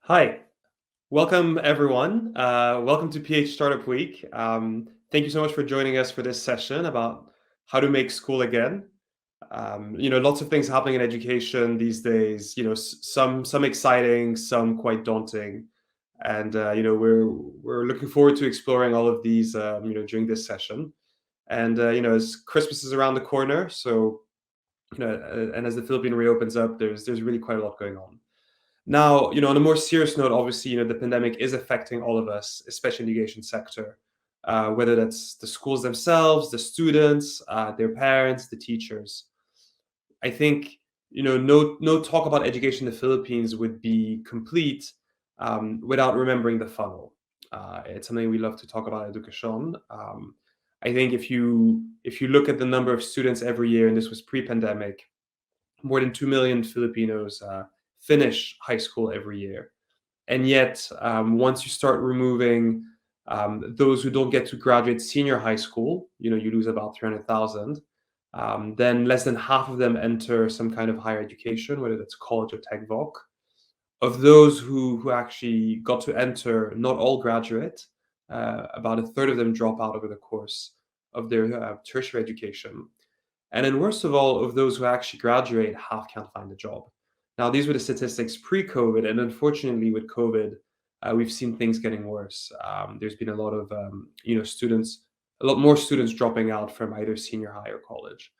Hi, welcome everyone. Welcome to PH Startup Week. Thank you so much for joining us for this session about how to make school again. Lots of things happening in education these days. Some exciting, some quite daunting, and we're looking forward to exploring all of these. During this session, and as Christmas is around the corner, so and as the Philippine reopens up, there's really quite a lot going on. Now, on a more serious note, obviously, the pandemic is affecting all of us, especially in the education sector, whether that's the schools themselves, the students, their parents, the teachers. I think, no talk about education in the Philippines would be complete without remembering the funnel. It's something we love to talk about at Edukasyon. I think if you look at the number of students every year, and this was pre-pandemic, more than 2 million Filipinos finish high school every year. And yet, once you start removing those who don't get to graduate senior high school, you lose about 300,000. Then less than half of them enter some kind of higher education, whether that's college or tech voc. Of those who actually got to enter, not all graduate. About a third of them drop out over the course of their tertiary education. And then, worst of all, of those who actually graduate, half can't find a job. Now, these were the statistics pre-COVID, and unfortunately, with COVID, we've seen things getting worse. There's been a lot of students, a lot more students dropping out from either senior high or college,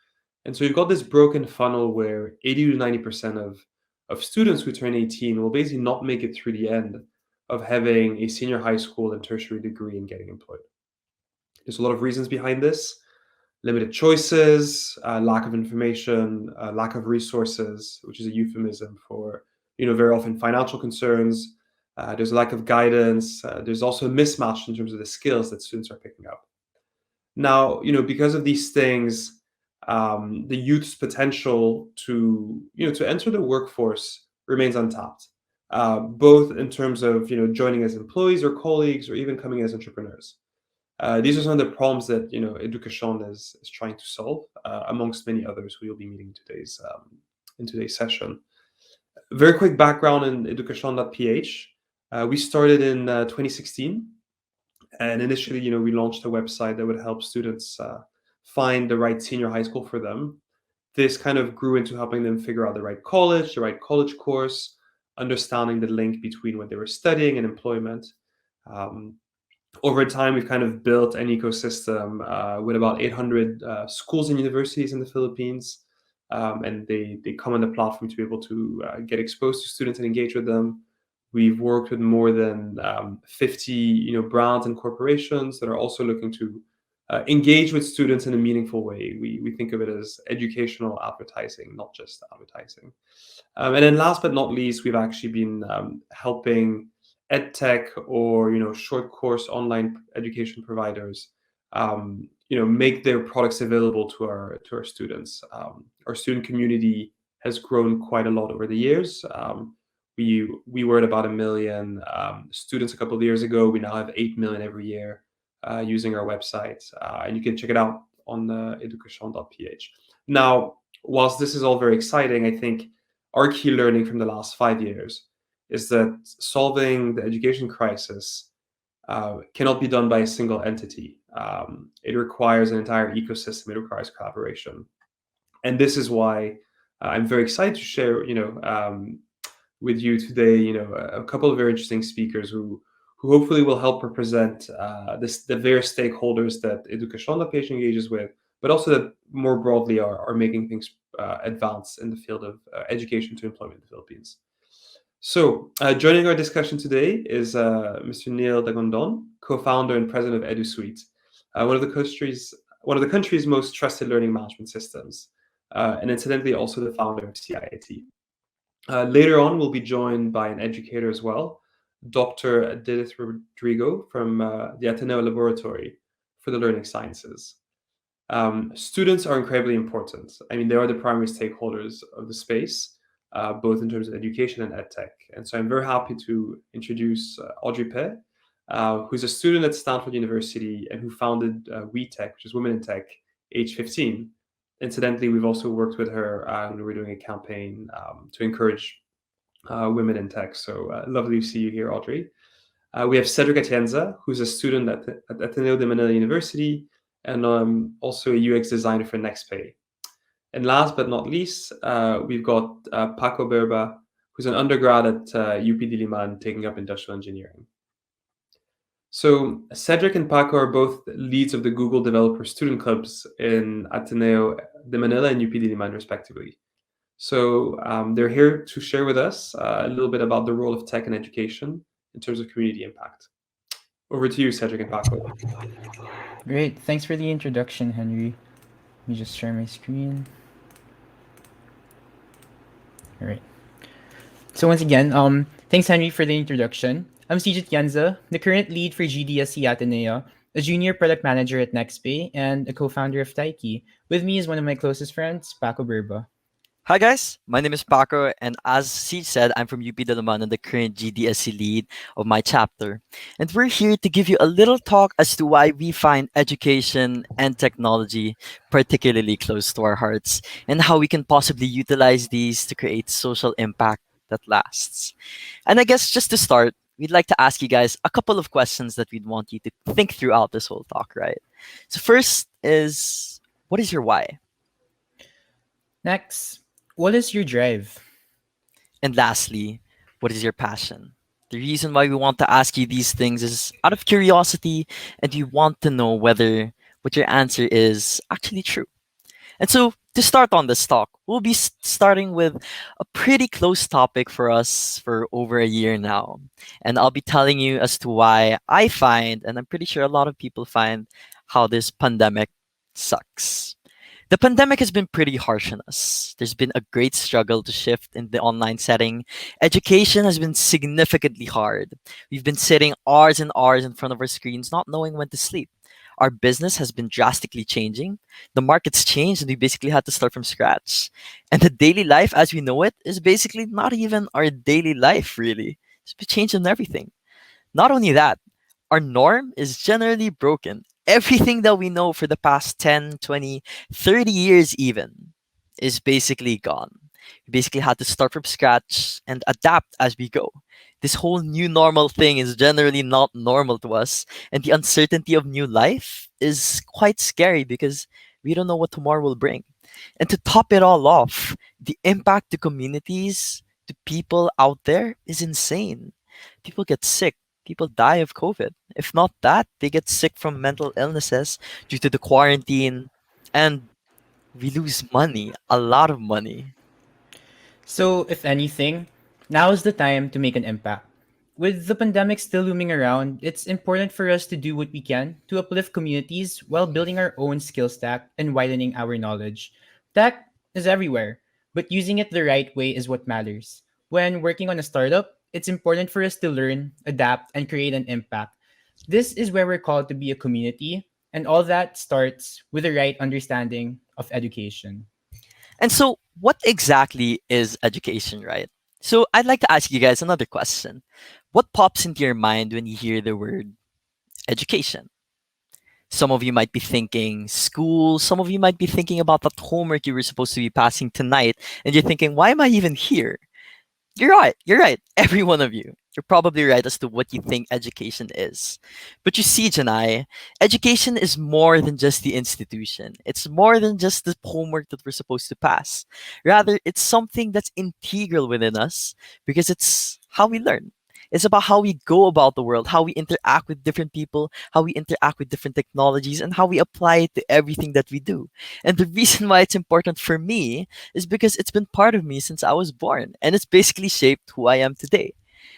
and so you've got this broken funnel where 80 to 90% of students who turn 18 will basically not make it through the end of having a senior high school and tertiary degree and getting employed. There's a lot of reasons behind this: limited choices, lack of information, lack of resources, which is a euphemism for, very often financial concerns. There's a lack of guidance. There's also a mismatch in terms of the skills that students are picking up. Now, because of these things, the youth's potential to enter the workforce remains untapped, both in terms of, joining as employees or colleagues or even coming as entrepreneurs. These are some of the problems that Edukasyon is trying to solve, amongst many others who you'll be meeting in today's session. Very quick background in Edukasyon.ph. We started in 2016, and initially, we launched a website that would help students find the right senior high school for them. This kind of grew into helping them figure out the right college, the right college course, understanding the link between what they were studying and employment. Um, Over time, we've kind of built an ecosystem with about 800 schools and universities in the Philippines, and they come on the platform to be able to get exposed to students and engage with them. We've worked with more than 50, brands and corporations that are also looking to engage with students in a meaningful way. We think of it as educational advertising, not just advertising. And then, last but not least, we've actually been helping EdTech or short course online education providers make their products available to our students. Our student community has grown quite a lot over the years. We were at about 1 million students a couple of years ago. We now have 8 million every year using our website, and you can check it out on edukasyon.ph. Now, whilst this is all very exciting, I think our key learning from the last 5 years is that solving the education crisis cannot be done by a single entity. It requires an entire ecosystem. It requires collaboration, and this is why I'm very excited to share, with you today, a couple of very interesting speakers who hopefully will help represent the various stakeholders that Edukasyon.ph engages with, but also that more broadly are making things advance in the field of education to employment in the Philippines. So, joining our discussion today is Mr. Neil Dagondon, co-founder and president of EduSuite, one of the country's most trusted learning management systems, and incidentally also the founder of CIIT. Later on, we'll be joined by an educator as well, Dr. Edith Rodrigo from the Ateneo Laboratory for the Learning Sciences. Students are incredibly important. I mean, they are the primary stakeholders of the space, both in terms of education and EdTech. And so I'm very happy to introduce Audrey Pe, who's a student at Stanford University and who founded WeTech, which is Women in Tech, age 15. Incidentally, we've also worked with her when we were doing a campaign to encourage women in tech. So lovely to see you here, Audrey. We have Cedric Atienza, who's a student at Ateneo de Manila University and also a UX designer for NextPay. And last but not least, we've got Paco Berba, who's an undergrad at UP Diliman taking up industrial engineering. So Cedric and Paco are both leads of the Google Developer Student Clubs in Ateneo de Manila and UP Diliman, respectively. So they're here to share with us a little bit about the role of tech in education in terms of community impact. Over to you, Cedric and Paco. Great. Thanks for the introduction, Henry. Let me just share my screen. All right. So once again, thanks Henry for the introduction. I'm Sijit Yanza, the current lead for GDSC Ateneo, a junior product manager at NextPay, and a co-founder of Taiki. With me is one of my closest friends, Paco Burba. Hi guys, my name is Paco, and as Siege said, I'm from UP Dalaman and the current GDSC lead of my chapter. And we're here to give you a little talk as to why we find education and technology particularly close to our hearts, and how we can possibly utilize these to create social impact that lasts. And I guess just to start, we'd like to ask you guys a couple of questions that we'd want you to think throughout this whole talk, right? So first is, what is your why? Next, what is your drive? And lastly, what is your passion? The reason why we want to ask you these things is out of curiosity, and we want to know whether what your answer is actually true. And so, to start on this talk, we'll be starting with a pretty close topic for us for over a year now. And I'll be telling you as to why I find, and I'm pretty sure a lot of people find, how this pandemic sucks. The pandemic has been pretty harsh on us. There's been a great struggle to shift in the online setting. Education has been significantly hard. We've been sitting hours and hours in front of our screens, not knowing when to sleep. Our business has been drastically changing. The market's changed, and we basically had to start from scratch. And the daily life as we know it is basically not even our daily life, really. It's been changing everything. Not only that, our norm is generally broken. Everything that we know for the past 10, 20, 30 years, even, is basically gone. We basically had to start from scratch and adapt as we go. This whole new normal thing is generally not normal to us, and the uncertainty of new life is quite scary because we don't know what tomorrow will bring. And to top it all off, the impact to communities, to people out there is insane. People get sick. People die of COVID. If not that, they get sick from mental illnesses due to the quarantine, and we lose money, a lot of money. So, if anything, now is the time to make an impact. With the pandemic still looming around, it's important for us to do what we can to uplift communities while building our own skill stack and widening our knowledge. Tech is everywhere, but using it the right way is what matters. When working on a startup, it's important for us to learn, adapt, and create an impact. This is where we're called to be a community, and all that starts with the right understanding of education. And so, what exactly is education, right? So, I'd like to ask you guys another question. What pops into your mind when you hear the word education? Some of you might be thinking school, some of you might be thinking about that homework you were supposed to be passing tonight, and you're thinking, why am I even here? You're right. You're right. Every one of you. You're probably right as to what you think education is. But you see, Janai, education is more than just the institution. It's more than just the homework that we're supposed to pass. Rather, it's something that's integral within us because it's how we learn. It's about how we go about the world, how we interact with different people, how we interact with different technologies, and how we apply it to everything that we do. And the reason why it's important for me is because it's been part of me since I was born, and it's basically shaped who I am today.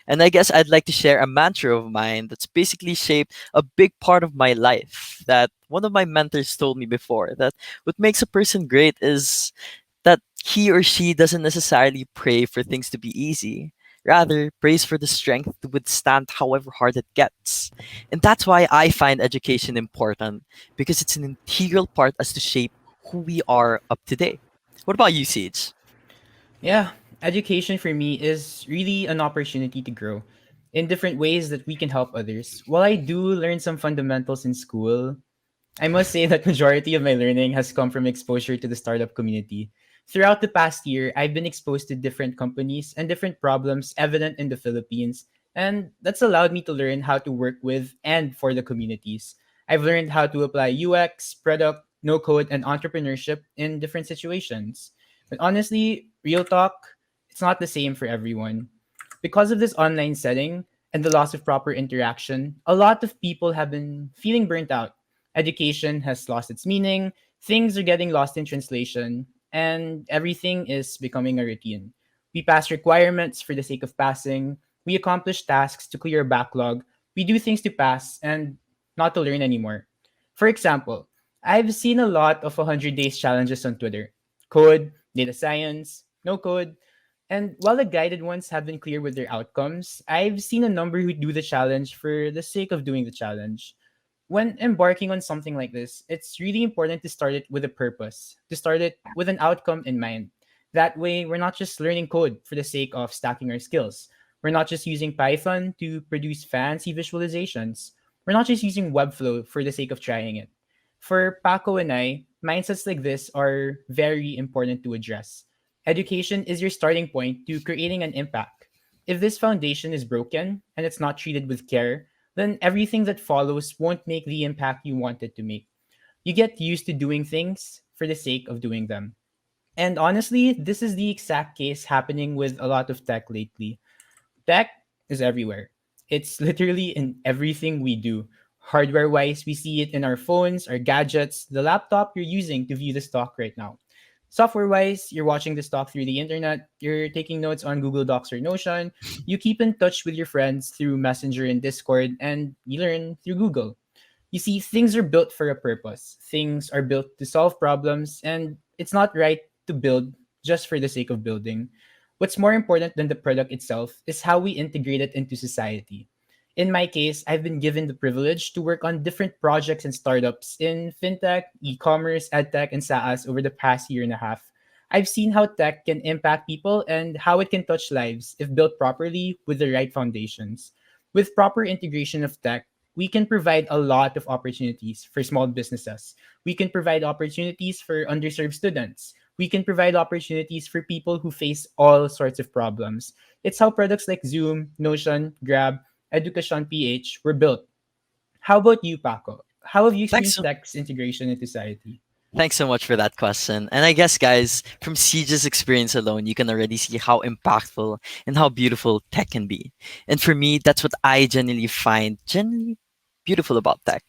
And I guess I'd like to share a mantra of mine that's basically shaped a big part of my life that one of my mentors told me before, that what makes a person great is that he or she doesn't necessarily pray for things to be easy. Rather, prays for the strength to withstand however hard it gets. And that's why I find education important, because it's an integral part as to shape who we are up today. What about you, Siege? Yeah, education for me is really an opportunity to grow in different ways that we can help others. While I do learn some fundamentals in school, I must say that majority of my learning has come from exposure to the startup community. Throughout the past year, I've been exposed to different companies and different problems evident in the Philippines, and that's allowed me to learn how to work with and for the communities. I've learned how to apply UX, product, no code, and entrepreneurship in different situations. But honestly, real talk, it's not the same for everyone. Because of this online setting and the loss of proper interaction, a lot of people have been feeling burnt out. Education has lost its meaning, things are getting lost in translation, and everything is becoming a routine. We pass requirements for the sake of passing, we accomplish tasks to clear a backlog, we do things to pass and not to learn anymore. For example, I've seen a lot of 100 days challenges on Twitter. Code, data science, no code, and while the guided ones have been clear with their outcomes, I've seen a number who do the challenge for the sake of doing the challenge. When embarking on something like this, it's really important to start it with a purpose, to start it with an outcome in mind. That way, we're not just learning code for the sake of stacking our skills. We're not just using Python to produce fancy visualizations. We're not just using Webflow for the sake of trying it. For Paco and I, mindsets like this are very important to address. Education is your starting point to creating an impact. If this foundation is broken and it's not treated with care, then everything that follows won't make the impact you want it to make. You get used to doing things for the sake of doing them. And honestly, this is the exact case happening with a lot of tech lately. Tech is everywhere. It's literally in everything we do. Hardware wise, we see it in our phones, our gadgets, the laptop you're using to view the stock right now. Software wise, you're watching the stock through the internet, you're taking notes on Google Docs or Notion, you keep in touch with your friends through Messenger and Discord, and you learn through Google. You see, things are built for a purpose. Things are built to solve problems, and it's not right to build just for the sake of building. What's more important than the product itself is how we integrate it into society. In my case, I've been given the privilege to work on different projects and startups in fintech, e-commerce, edtech, and SaaS over the past year and a half. I've seen how tech can impact people and how it can touch lives if built properly with the right foundations. With proper integration of tech, we can provide a lot of opportunities for small businesses. We can provide opportunities for underserved students. We can provide opportunities for people who face all sorts of problems. It's how products like Zoom, Notion, Grab, Edukasyon.ph were built. How about you, Paco? How have you Thanks. experienced tech's integration into society? Thanks so much for that question. And I guess, guys, from Siege's experience alone, you can already see how impactful and how beautiful tech can be. And for me, that's what I genuinely find genuinely beautiful about tech.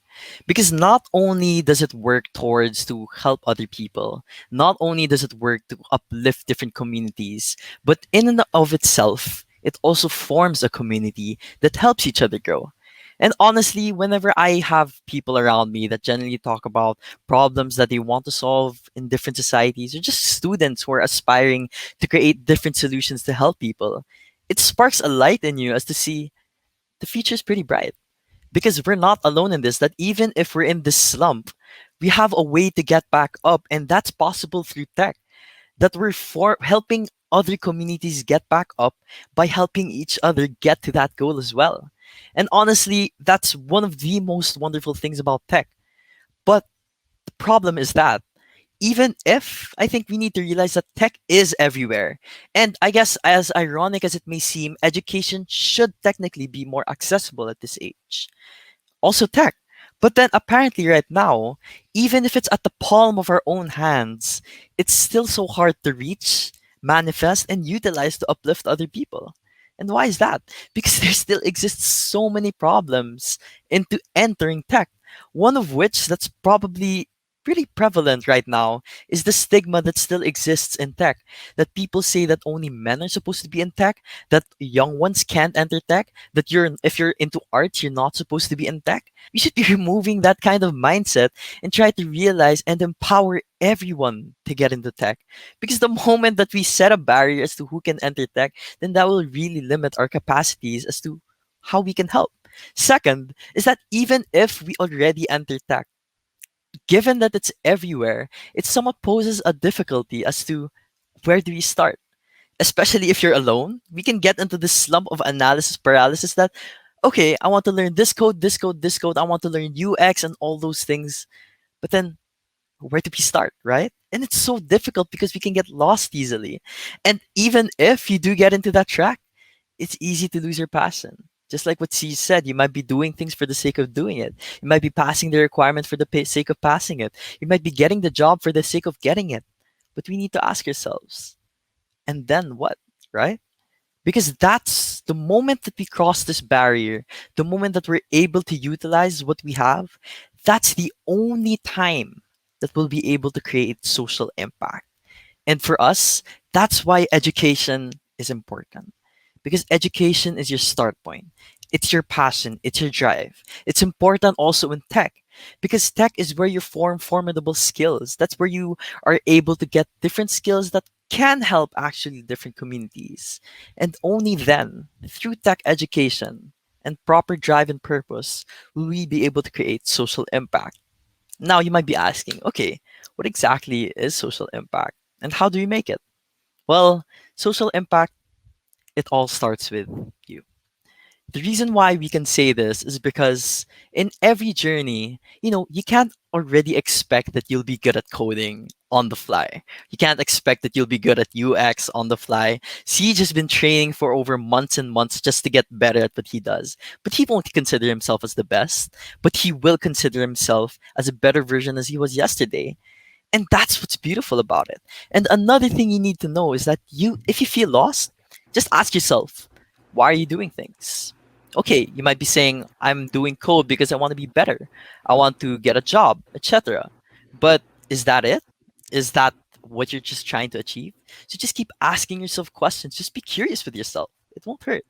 Because not only does it work towards to help other people, not only does it work to uplift different communities, but in and of itself, it also forms a community that helps each other grow. And honestly, whenever I have people around me that generally talk about problems that they want to solve in different societies, or just students who are aspiring to create different solutions to help people, it sparks a light in you as to see the future is pretty bright. Because we're not alone in this, that even if we're in this slump, we have a way to get back up, and that's possible through tech. That we're for helping other communities get back up by helping each other get to that goal as well. And honestly, that's one of the most wonderful things about tech. But the problem is that even if I think we need to realize that tech is everywhere. And I guess, as ironic as it may seem, education should technically be more accessible at this age. Also tech. But then apparently right now, even if it's at the palm of our own hands, it's still so hard to reach, manifest, and utilize to uplift other people. And why is that? Because there still exists so many problems into entering tech. One of which that's probably pretty prevalent right now is the stigma that still exists in tech. That people say that only men are supposed to be in tech, that young ones can't enter tech, that you're if you're into art, you're not supposed to be in tech. We should be removing that kind of mindset and try to realize and empower everyone to get into tech. Because the moment that we set a barrier as to who can enter tech, then that will really limit our capacities as to how we can help. Second is that even if we already enter tech, given that it's everywhere, it somewhat poses a difficulty as to where do we start? Especially if you're alone, we can get into this slump of analysis paralysis that, okay, I want to learn this code, this code, this code, I want to learn UX and all those things. But then where do we start, right? And it's so difficult because we can get lost easily. And even if you do get into that track, it's easy to lose your passion. Just like what C said, you might be doing things for the sake of doing it. You might be passing the requirement for the sake of passing it. You might be getting the job for the sake of getting it. But we need to ask ourselves, and then what, right? Because that's the moment that we cross this barrier, the moment that we're able to utilize what we have, that's the only time that we'll be able to create social impact. And for us, that's why education is important. Because education is your start point. It's your passion, it's your drive. It's important also in tech. Because tech is where you form formidable skills. That's where you are able to get different skills that can help actually different communities. And only then, through tech education and proper drive and purpose, will we be able to create social impact. Now you might be asking, okay, what exactly is social impact and how do we make it? Well, social impact, it all starts with you. The reason why we can say this is because in every journey, you can't already expect that you'll be good at coding on the fly. You can't expect that you'll be good at UX on the fly. Siege has been training for over months and months just to get better at what he does. But he won't consider himself as the best, but he will consider himself as a better version as he was yesterday. And that's what's beautiful about it. And another thing you need to know is that if you feel lost, just ask yourself, why are you doing things? Okay, you might be saying, I'm doing code because I want to be better. I want to get a job, etc. But is that it? Is that what you're just trying to achieve? So just keep asking yourself questions. Just be curious with yourself. It won't hurt.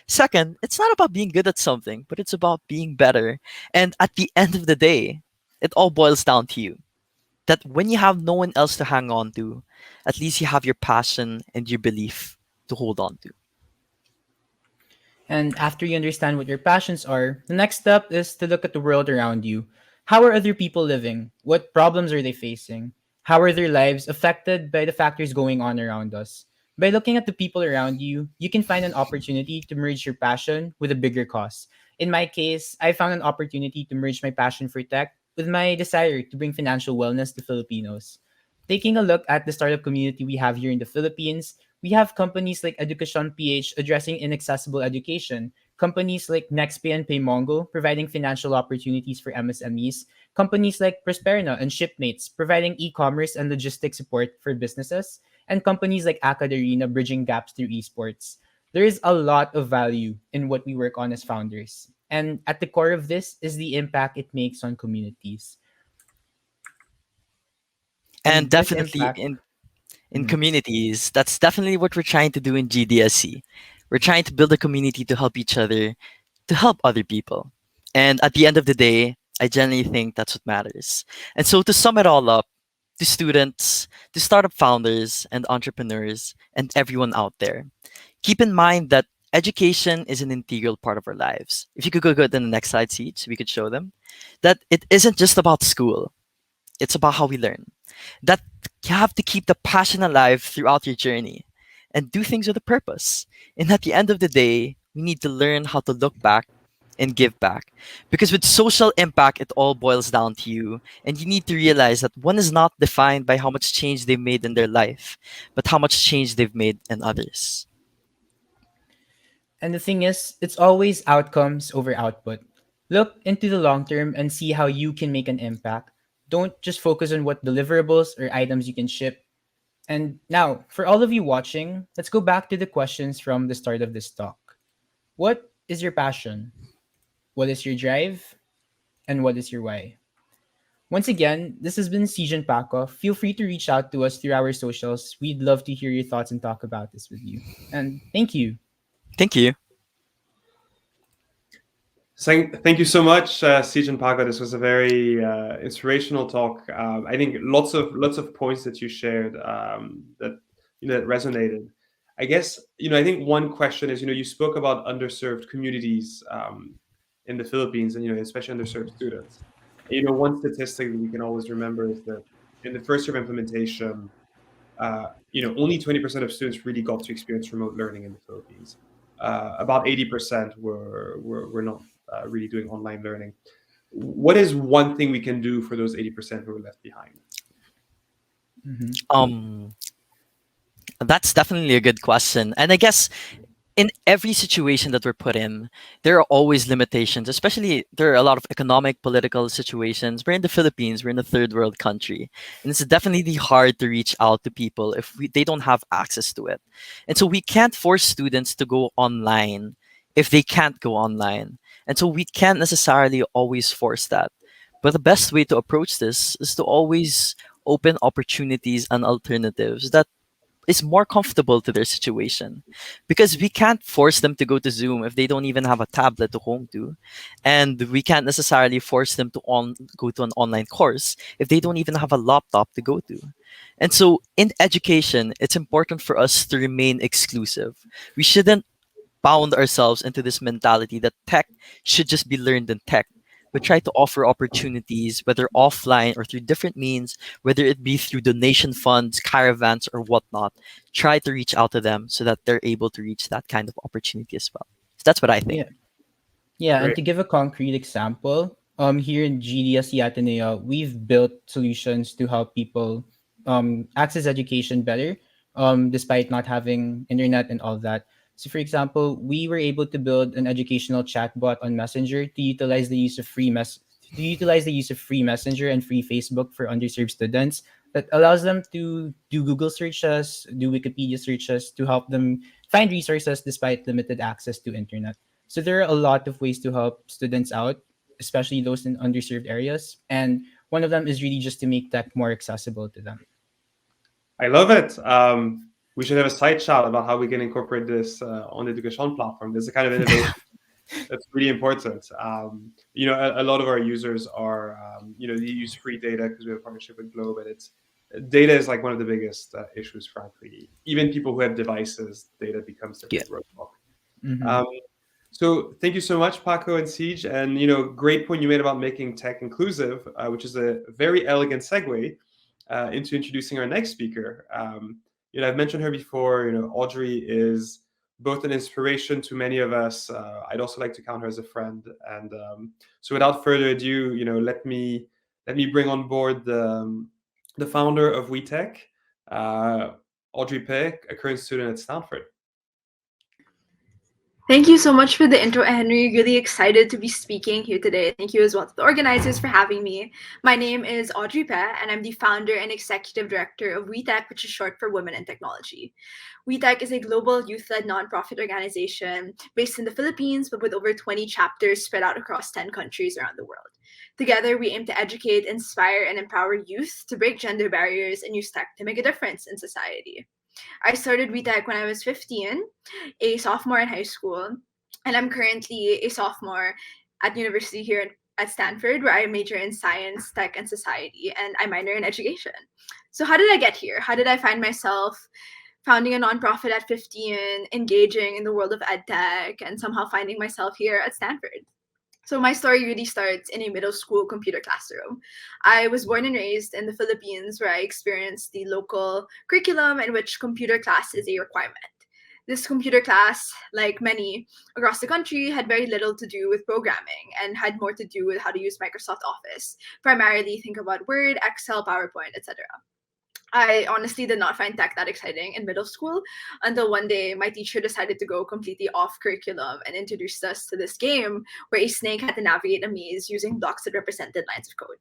Second, it's not about being good at something, but it's about being better. And at the end of the day, it all boils down to you that when you have no one else to hang on to, at least you have your passion and your belief to hold on to. And after you understand what your passions are, the next step is to look at the world around you. How are other people living? What problems are they facing? How are their lives affected by the factors going on around us? By looking at the people around you, you can find an opportunity to merge your passion with a bigger cause. In my case, I found an opportunity to merge my passion for tech with my desire to bring financial wellness to Filipinos. Taking a look at the startup community we have here in the Philippines, we have companies like Edukasyon.ph addressing inaccessible education, companies like NextPay and PayMongo providing financial opportunities for MSMEs, companies like Prosperna and Shipmates providing e-commerce and logistics support for businesses, and companies like Akadarena bridging gaps through esports. There is a lot of value in what we work on as founders. And at the core of this is the impact it makes on communities. And And this definitely impact, in communities, that's definitely what we're trying to do in GDSC. We're trying to build a community to help each other, to help other people. And at the end of the day, I generally think that's what matters. And so to sum it all up, to students, to startup founders and entrepreneurs and everyone out there, keep in mind that education is an integral part of our lives. If you could go to the next slide, Siege, we could show them that it isn't just about school. It's about how we learn. That you have to keep the passion alive throughout your journey and do things with a purpose. And at the end of the day, we need to learn how to look back and give back. Because with social impact, it all boils down to you. And you need to realize that one is not defined by how much change they've made in their life, but how much change they've made in others. And the thing is, it's always outcomes over output. Look into the long term and see how you can make an impact. Don't just focus on what deliverables or items you can ship. And now, for all of you watching, let's go back to the questions from the start of this talk. What is your passion? What is your drive? And what is your why? Once again, this has been Sijan Paco. Feel free to reach out to us through our socials. We'd love to hear your thoughts and talk about this with you. And thank you. Thank you. Thank you so much, Siege and Paco. This was a very inspirational talk. I think lots of points that you shared that that resonated. I guess I think one question is you spoke about underserved communities in the Philippines, and especially underserved students. One statistic that we can always remember is that in the first year of implementation, only 20% of students really got to experience remote learning in the Philippines. About 80% were not really doing online learning. What is one thing we can do for those 80% who are left behind? Mm-hmm. Um, that's definitely a good question. And I guess in every situation that we're put in, there are always limitations, especially there are a lot of economic, political situations. We're in the Philippines, we're in a third world country. And it's definitely hard to reach out to people if they don't have access to it. And so we can't force students to go online if they can't go online. And so we can't necessarily always force that. But the best way to approach this is to always open opportunities and alternatives that is more comfortable to their situation, because we can't force them to go to Zoom if they don't even have a tablet to home to, and we can't necessarily force them to go to an online course if they don't even have a laptop to go to. And so in education, it's important for us to remain exclusive. We shouldn't bound ourselves into this mentality that tech should just be learned in tech, but try to offer opportunities, whether offline or through different means, whether it be through donation funds, caravans, or whatnot. Try to reach out to them so that they're able to reach that kind of opportunity as well. So that's what I think. Yeah. Yeah, and Great. to give a concrete example, here in GDS Ateneo, we've built solutions to help people access education better, despite not having internet and all that. So, for example, we were able to build an educational chatbot on Messenger to utilize the use of free Messenger and free Facebook for underserved students. That allows them to do Google searches, do Wikipedia searches to help them find resources despite limited access to internet. So there are a lot of ways to help students out, especially those in underserved areas. And one of them is really just to make tech more accessible to them. I love it. We should have a side chat about how we can incorporate this on the Edukasyon platform. There's a kind of innovation that's really important. A lot of our users are, they use free data because we have a partnership with Globe, and it's data is like one of the biggest issues, frankly. Even people who have devices, data becomes their Yeah. big roadblock. Mm-hmm. Um, so thank you so much, Paco and Siege. And great point you made about making tech inclusive, which is a very elegant segue into introducing our next speaker. I've mentioned her before. Audrey is both an inspiration to many of us. I'd also like to count her as a friend. And so, without further ado, let me bring on board the founder of WeTech, uh, Audrey Peck, a current student at Stanford. Thank you so much for the intro, Henry. Really excited to be speaking here today. Thank you as well to the organizers for having me. My name is Audrey Pe, and I'm the founder and executive director of WeTech, which is short for Women in Technology. WeTech is a global youth-led nonprofit organization based in the Philippines, but with over 20 chapters spread out across 10 countries around the world. Together, we aim to educate, inspire, and empower youth to break gender barriers and use tech to make a difference in society. I started WeTech when I was 15, a sophomore in high school, and I'm currently a sophomore at university here at Stanford, where I major in science, tech, and society, and I minor in education. So, how did I get here? How did I find myself founding a nonprofit at 15, engaging in the world of EdTech, and somehow finding myself here at Stanford? So my story really starts in a middle school computer classroom. I was born and raised in the Philippines, where I experienced the local curriculum in which computer class is a requirement. This computer class, like many across the country, had very little to do with programming and had more to do with how to use Microsoft Office. Primarily think about Word, Excel, PowerPoint, etc. I honestly did not find tech that exciting in middle school until one day my teacher decided to go completely off curriculum and introduced us to this game where a snake had to navigate a maze using blocks that represented lines of code.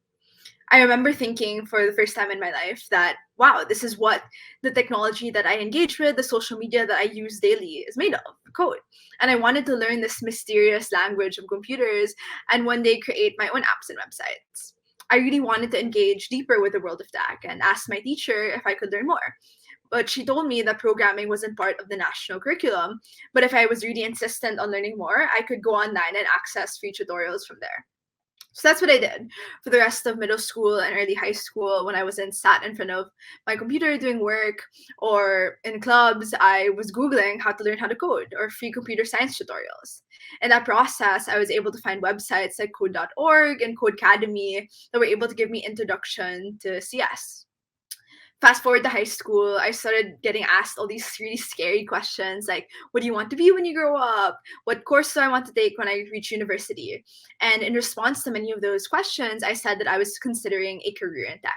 I remember thinking for the first time in my life that, wow, this is what the technology that I engage with, the social media that I use daily is made of code. And I wanted to learn this mysterious language of computers and one day create my own apps and websites. I really wanted to engage deeper with the world of tech and asked my teacher if I could learn more. But she told me that programming wasn't part of the national curriculum. But if I was really insistent on learning more, I could go online and access free tutorials from there. So that's what I did for the rest of middle school and early high school. When I was sat in front of my computer doing work or in clubs, I was Googling how to learn how to code or free computer science tutorials. In that process, I was able to find websites like code.org and Codecademy that were able to give me introduction to CS. Fast forward to high school, I started getting asked all these really scary questions like, what do you want to be when you grow up? What course do I want to take when I reach university? And in response to many of those questions, I said that I was considering a career in tech.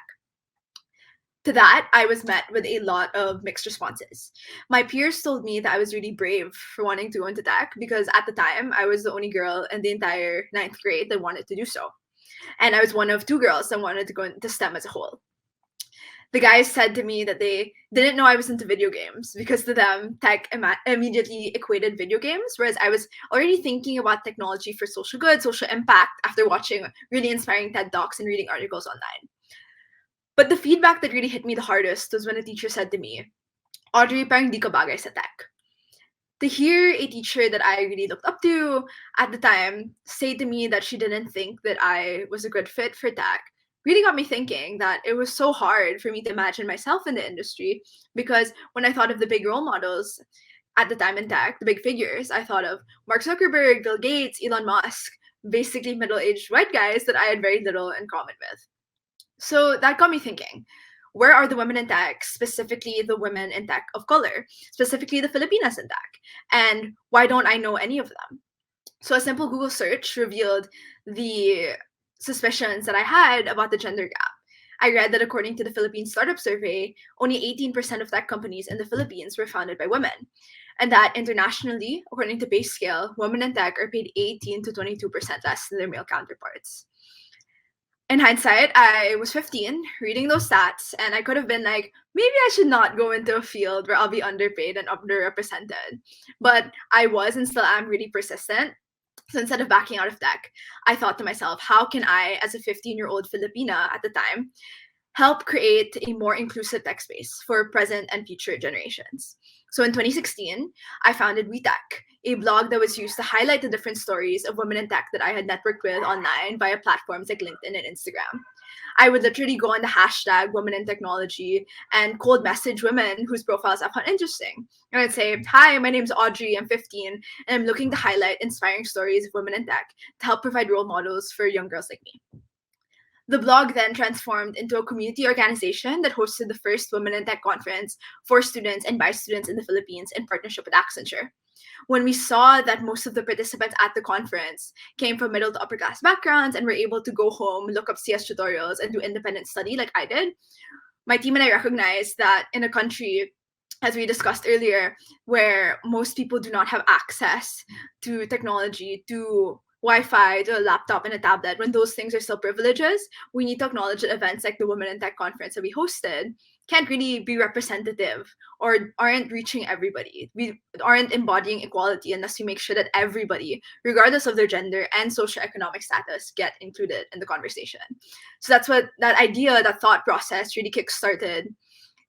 To that, I was met with a lot of mixed responses. My peers told me that I was really brave for wanting to go into tech because at the time I was the only girl in the entire ninth grade that wanted to do so. And I was one of two girls that wanted to go into STEM as a whole. The guys said to me that they didn't know I was into video games because to them, tech immediately equated video games, whereas I was already thinking about technology for social good, social impact after watching really inspiring TED Talks and reading articles online. But the feedback that really hit me the hardest was when a teacher said to me, Audrey, parang di ka bagay sa tech. To hear a teacher that I really looked up to at the time say to me that she didn't think that I was a good fit for tech really got me thinking that it was so hard for me to imagine myself in the industry because when I thought of the big role models at the time in tech, the big figures, I thought of Mark Zuckerberg, Bill Gates, Elon Musk, basically middle-aged white guys that I had very little in common with. So that got me thinking, where are the women in tech, specifically the women in tech of color, specifically the Filipinas in tech? And why don't I know any of them? So a simple Google search revealed the suspicions that I had about the gender gap. I read that according to the Philippine Startup Survey, only 18% of tech companies in the Philippines were founded by women. And that internationally, according to pay scale, women in tech are paid 18 to 22% less than their male counterparts. In hindsight, I was 15 reading those stats, and I could have been like, maybe I should not go into a field where I'll be underpaid and underrepresented. But I was and still am really persistent. So instead of backing out of tech, I thought to myself, how can I, as a 15-year-old Filipina at the time, help create a more inclusive tech space for present and future generations? So in 2016, I founded WeTech, a blog that was used to highlight the different stories of women in tech that I had networked with online via platforms like LinkedIn and Instagram. I would literally go on the hashtag women in technology and cold message women whose profiles I found interesting. And I'd say, hi, my name's Audrey, I'm 15, and I'm looking to highlight inspiring stories of women in tech to help provide role models for young girls like me. The blog then transformed into a community organization that hosted the first Women in Tech conference for students and by students in the Philippines in partnership with Accenture. When we saw that most of the participants at the conference came from middle to upper class backgrounds and were able to go home, look up CS tutorials, and do independent study like I did, my team and I recognized that in a country, as we discussed earlier, where most people do not have access to technology, to Wi-Fi, to a laptop and a tablet, when those things are still privileges, we need to acknowledge that events like the Women in Tech conference that we hosted can't really be representative or aren't reaching everybody. We aren't embodying equality unless we make sure that everybody, regardless of their gender and socioeconomic status, get included in the conversation. So that's what that idea, that thought process really kickstarted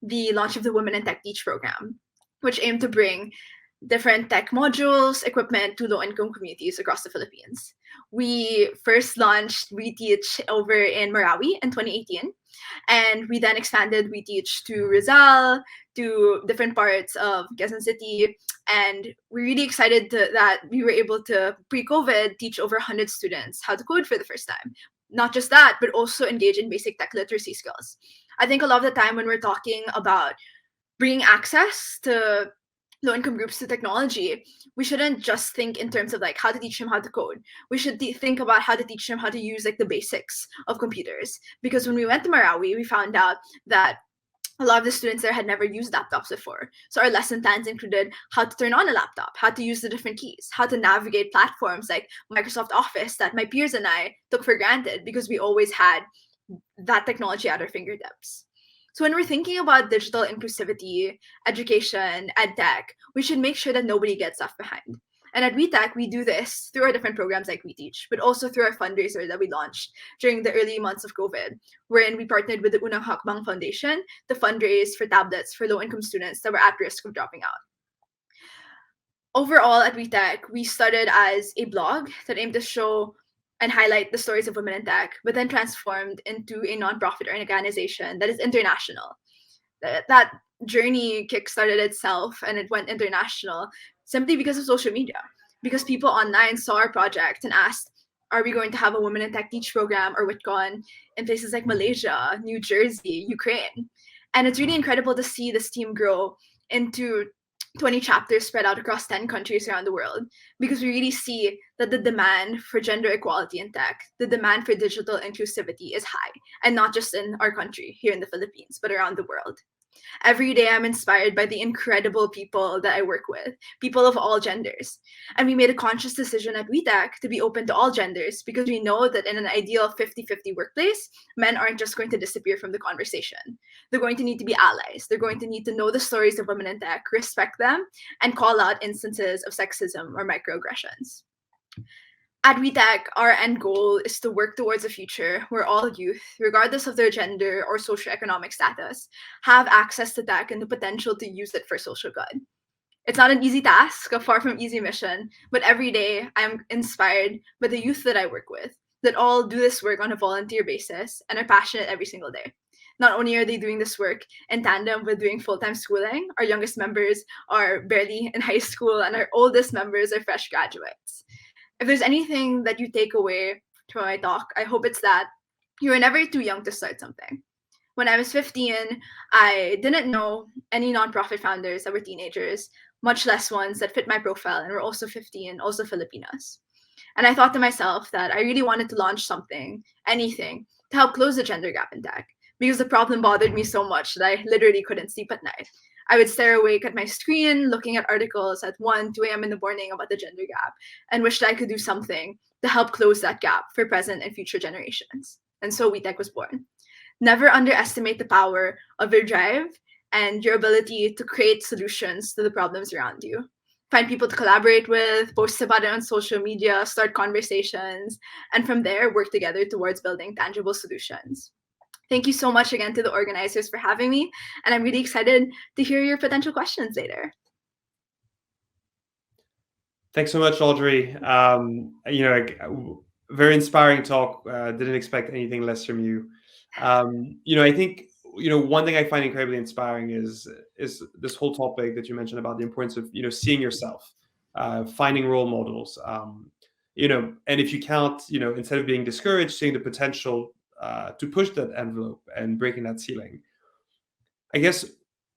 the launch of the Women in Tech Teach program, which aimed to bring different tech modules, equipment to low-income communities across the Philippines. We first launched WeTeach over in Marawi in 2018, and we then expanded WeTeach to Rizal, to different parts of Quezon City, and we're really excited that we were able to, pre-COVID, teach over 100 students how to code for the first time. Not just that, but also engage in basic tech literacy skills. I think a lot of the time when we're talking about bringing access to low-income groups to technology, we shouldn't just think in terms of like how to teach them how to code. We should think about how to teach them how to use like the basics of computers. Because when we went to Marawi, we found out that a lot of the students there had never used laptops before. So our lesson plans included how to turn on a laptop, how to use the different keys, how to navigate platforms like Microsoft Office that my peers and I took for granted because we always had that technology at our fingertips. So when we're thinking about digital inclusivity, education, EdTech, we should make sure that nobody gets left behind. And at WeTech, we do this through our different programs like WeTeach, but also through our fundraiser that we launched during the early months of COVID, wherein we partnered with the Unang Hakbang Foundation to fundraise for tablets for low-income students that were at risk of dropping out. Overall, at WeTech, we started as a blog that aimed to show and highlight the stories of women in tech, but then transformed into a nonprofit organization that is international. That journey kickstarted itself and it went international simply because of social media, because people online saw our project and asked, are we going to have a Women in Tech Teach program or WitCon in places like Malaysia, New Jersey, Ukraine? And it's really incredible to see this team grow into 20 chapters spread out across 10 countries around the world, because we really see that the demand for gender equality in tech, the demand for digital inclusivity is high, and not just in our country, here in the Philippines, but around the world. Every day, I'm inspired by the incredible people that I work with, people of all genders. And we made a conscious decision at WeTech to be open to all genders, because we know that in an ideal 50-50 workplace, men aren't just going to disappear from the conversation. They're going to need to be allies. They're going to need to know the stories of women in tech, respect them, and call out instances of sexism or microaggressions. At WeTech, our end goal is to work towards a future where all youth, regardless of their gender or socioeconomic status, have access to tech and the potential to use it for social good. It's not an easy task, a far from easy mission, but every day I'm inspired by the youth that I work with, that all do this work on a volunteer basis and are passionate every single day. Not only are they doing this work in tandem with doing full-time schooling, our youngest members are barely in high school and our oldest members are fresh graduates. If there's anything that you take away from my talk, I hope it's that you were never too young to start something. When I was 15, I didn't know any nonprofit founders that were teenagers, much less ones that fit my profile and were also 15, also Filipinos. And I thought to myself that I really wanted to launch something, anything, to help close the gender gap in tech, because the problem bothered me so much that I literally couldn't sleep at night. I would stare awake at my screen, looking at articles at 1, 2 a.m. in the morning about the gender gap, and wished I could do something to help close that gap for present and future generations. And so WeTech was born. Never underestimate the power of your drive and your ability to create solutions to the problems around you. Find people to collaborate with, post about it on social media, start conversations, and from there, work together towards building tangible solutions. Thank you so much again to the organizers for having me, and I'm really excited to hear your potential questions later. Thanks so much, Audrey. Very inspiring talk. Didn't expect anything less from you. I think one thing I find incredibly inspiring is this whole topic that you mentioned about the importance of seeing yourself, finding role models. And if you can't, instead of being discouraged, seeing the potential to push that envelope and breaking that ceiling. I guess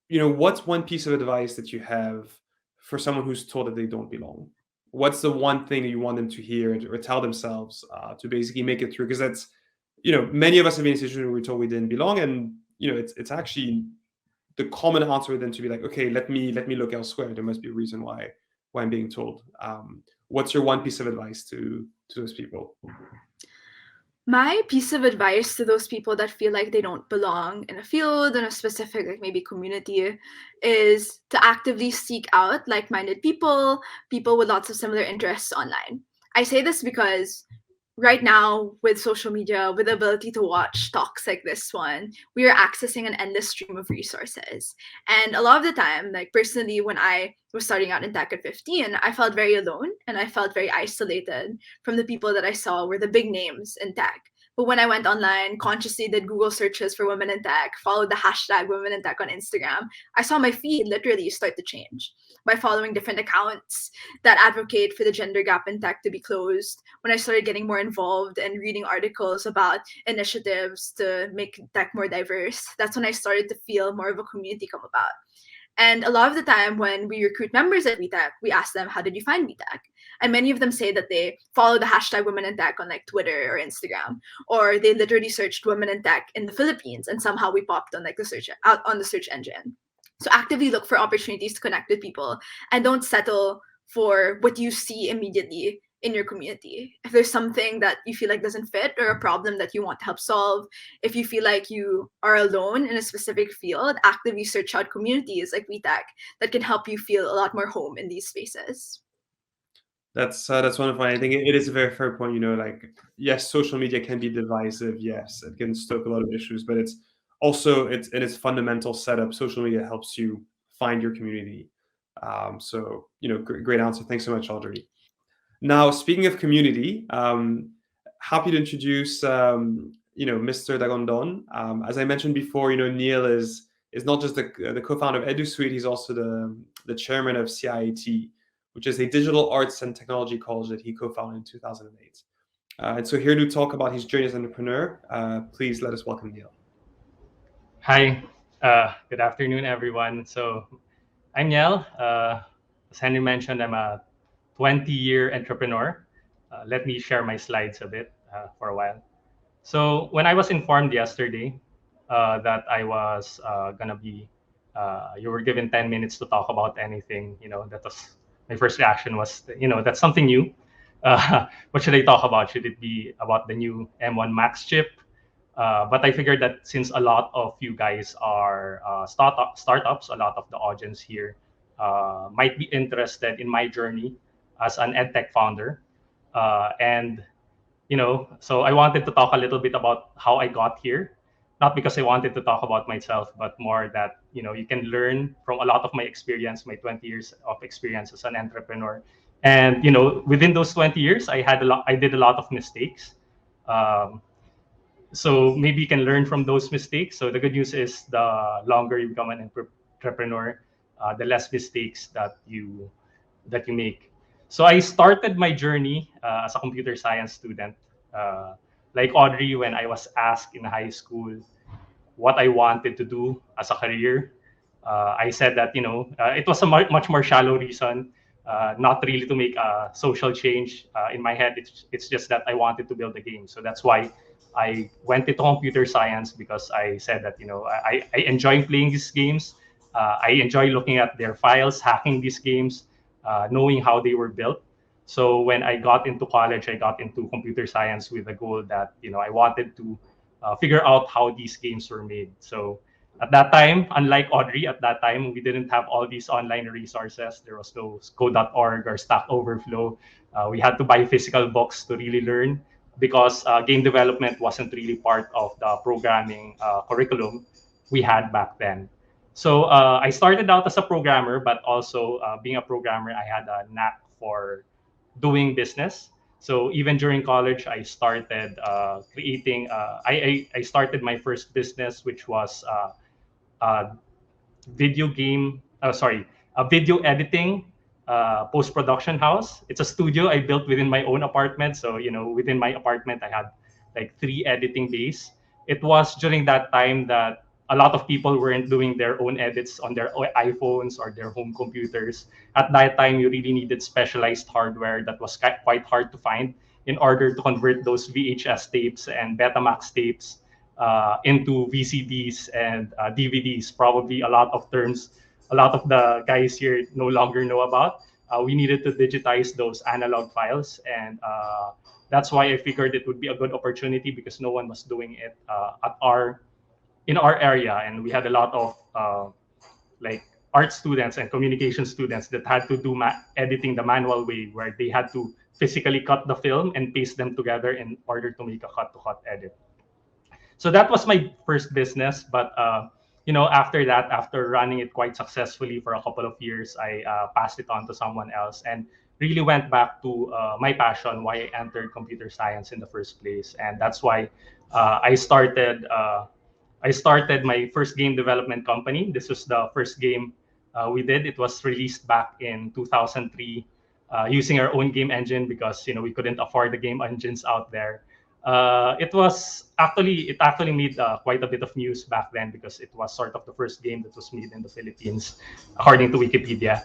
what's one piece of advice that you have for someone who's told that they don't belong? What's the one thing that you want them to hear or tell themselves to basically make it through? Because that's, many of us have been in a situation where we told we didn't belong, and it's actually the common answer would then to be like, okay, let me look elsewhere. There must be a reason why I'm being told. What's your one piece of advice to those people? My piece of advice to those people that feel like they don't belong in a field, in a specific, like maybe community, is to actively seek out like-minded people, people with lots of similar interests online. I say this because right now, with social media, with the ability to watch talks like this one, we are accessing an endless stream of resources. And a lot of the time, like personally, when I was starting out in tech at 15, I felt very alone and I felt very isolated from the people that I saw were the big names in tech. But when I went online, consciously did Google searches for women in tech, followed the hashtag women in tech on Instagram, I saw my feed literally start to change by following different accounts that advocate for the gender gap in tech to be closed. When I started getting more involved and reading articles about initiatives to make tech more diverse, that's when I started to feel more of a community come about. And a lot of the time when we recruit members at WeTech, we ask them, how did you find WeTech? And many of them say that they follow the hashtag women in tech on like Twitter or Instagram, or they literally searched women in tech in the Philippines and somehow we popped on like the search out on the search engine. So actively look for opportunities to connect with people and don't settle for what you see immediately in your community. If there's something that you feel like doesn't fit or a problem that you want to help solve, if you feel like you are alone in a specific field, actively search out communities like WeTech that can help you feel a lot more home in these spaces. That's wonderful. I think it is a very fair point. Like, yes, social media can be divisive. Yes, it can stoke a lot of issues, but it's also in its fundamental setup. Social media helps you find your community. So great answer. Thanks so much, Audrey. Now, speaking of community, happy to introduce Mr. Dagondon. As I mentioned before, Neil is not just the co-founder of EduSuite. He's also the chairman of CIAT, which is a digital arts and technology college that he co-founded in 2008. And so here to talk about his journey as an entrepreneur, please let us welcome Neil. Hi, good afternoon, everyone. So I'm Yel. As Henry mentioned, I'm a 20-year entrepreneur. Let me share my slides a bit for a while. So when I was informed yesterday that I was gonna be, you were given 10 minutes to talk about anything, that was my first reaction was, that's something new. What should I talk about? Should it be about the new M1 Max chip? But I figured that since a lot of you guys are startups, a lot of the audience here might be interested in my journey as an EdTech founder. And so I wanted to talk a little bit about how I got here, not because I wanted to talk about myself, but more that you can learn from a lot of my experience, my 20 years of experience as an entrepreneur. And within those 20 years, I did a lot of mistakes. Um, so maybe you can learn from those mistakes. So the good news is the longer you become an entrepreneur, the less mistakes that you make. So I started my journey as a computer science student. Uh, like Audrey, when I was asked in high school what I wanted to do as a career, I said that it was a much more shallow reason, not really to make a social change. In my head, it's just that I wanted to build a game. So that's why I went into computer science, because I said that I enjoy playing these games. I enjoy looking at their files, hacking these games, knowing how they were built. So when I got into college, I got into computer science with a goal that I wanted to figure out how these games were made. So at that time, unlike Audrey, at that time we didn't have all these online resources. There was no Code.org or Stack Overflow. We had to buy physical books to really learn, because game development wasn't really part of the programming curriculum we had back then. So I started out as a programmer, but also being a programmer, I had a knack for doing business. So even during college, I started creating. I started my first business, which was uh, video game. Sorry, a video editing post production house. It's a studio I built within my own apartment. So within my apartment, I had like 3 editing bays. It was during that time that a lot of people weren't doing their own edits on their iPhones or their home computers. At that time, you really needed specialized hardware that was quite hard to find in order to convert those VHS tapes and Betamax tapes into VCDs and DVDs. Probably a lot of terms, a lot of the guys here no longer know about. We needed to digitize those analog files, and that's why I figured it would be a good opportunity, because no one was doing it in our area, and we had a lot of like art students and communication students that had to do editing the manual way, where they had to physically cut the film and paste them together in order to make a cut-to-cut edit. So that was my first business. But after that, after running it quite successfully for a couple of years, I passed it on to someone else, and really went back to my passion, why I entered computer science in the first place. And that's why I started my first game development company. This was the first game we did. It was released back in 2003 using our own game engine, because we couldn't afford the game engines out there. It actually made quite a bit of news back then, because it was sort of the first game that was made in the Philippines, according to Wikipedia.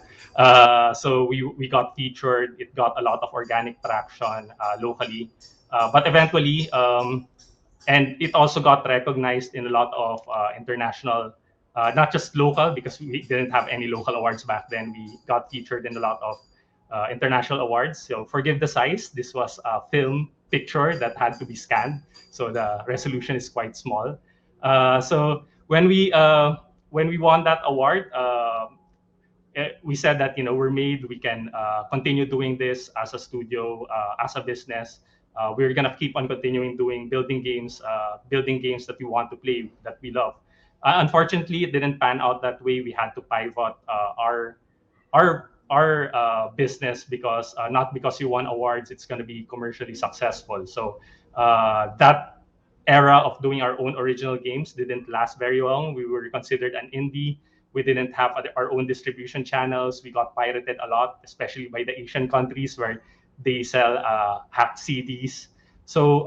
So we got featured. It got a lot of organic traction locally, but eventually, and it also got recognized in a lot of international, not just local, because we didn't have any local awards back then. We got featured in a lot of international awards. So forgive the size. This was a film picture that had to be scanned, so the resolution is quite small. So when we won that award, we said that we're made. We can continue doing this as a studio, as a business. We're gonna keep on continuing building games that we want to play, that we love. Unfortunately, it didn't pan out that way. We had to pivot our business, because not because you won awards, it's going to be commercially successful. So that era of doing our own original games didn't last very long. We were considered an indie. We didn't have our own distribution channels. We got pirated a lot, especially by the Asian countries, where they sell hacked CDs. So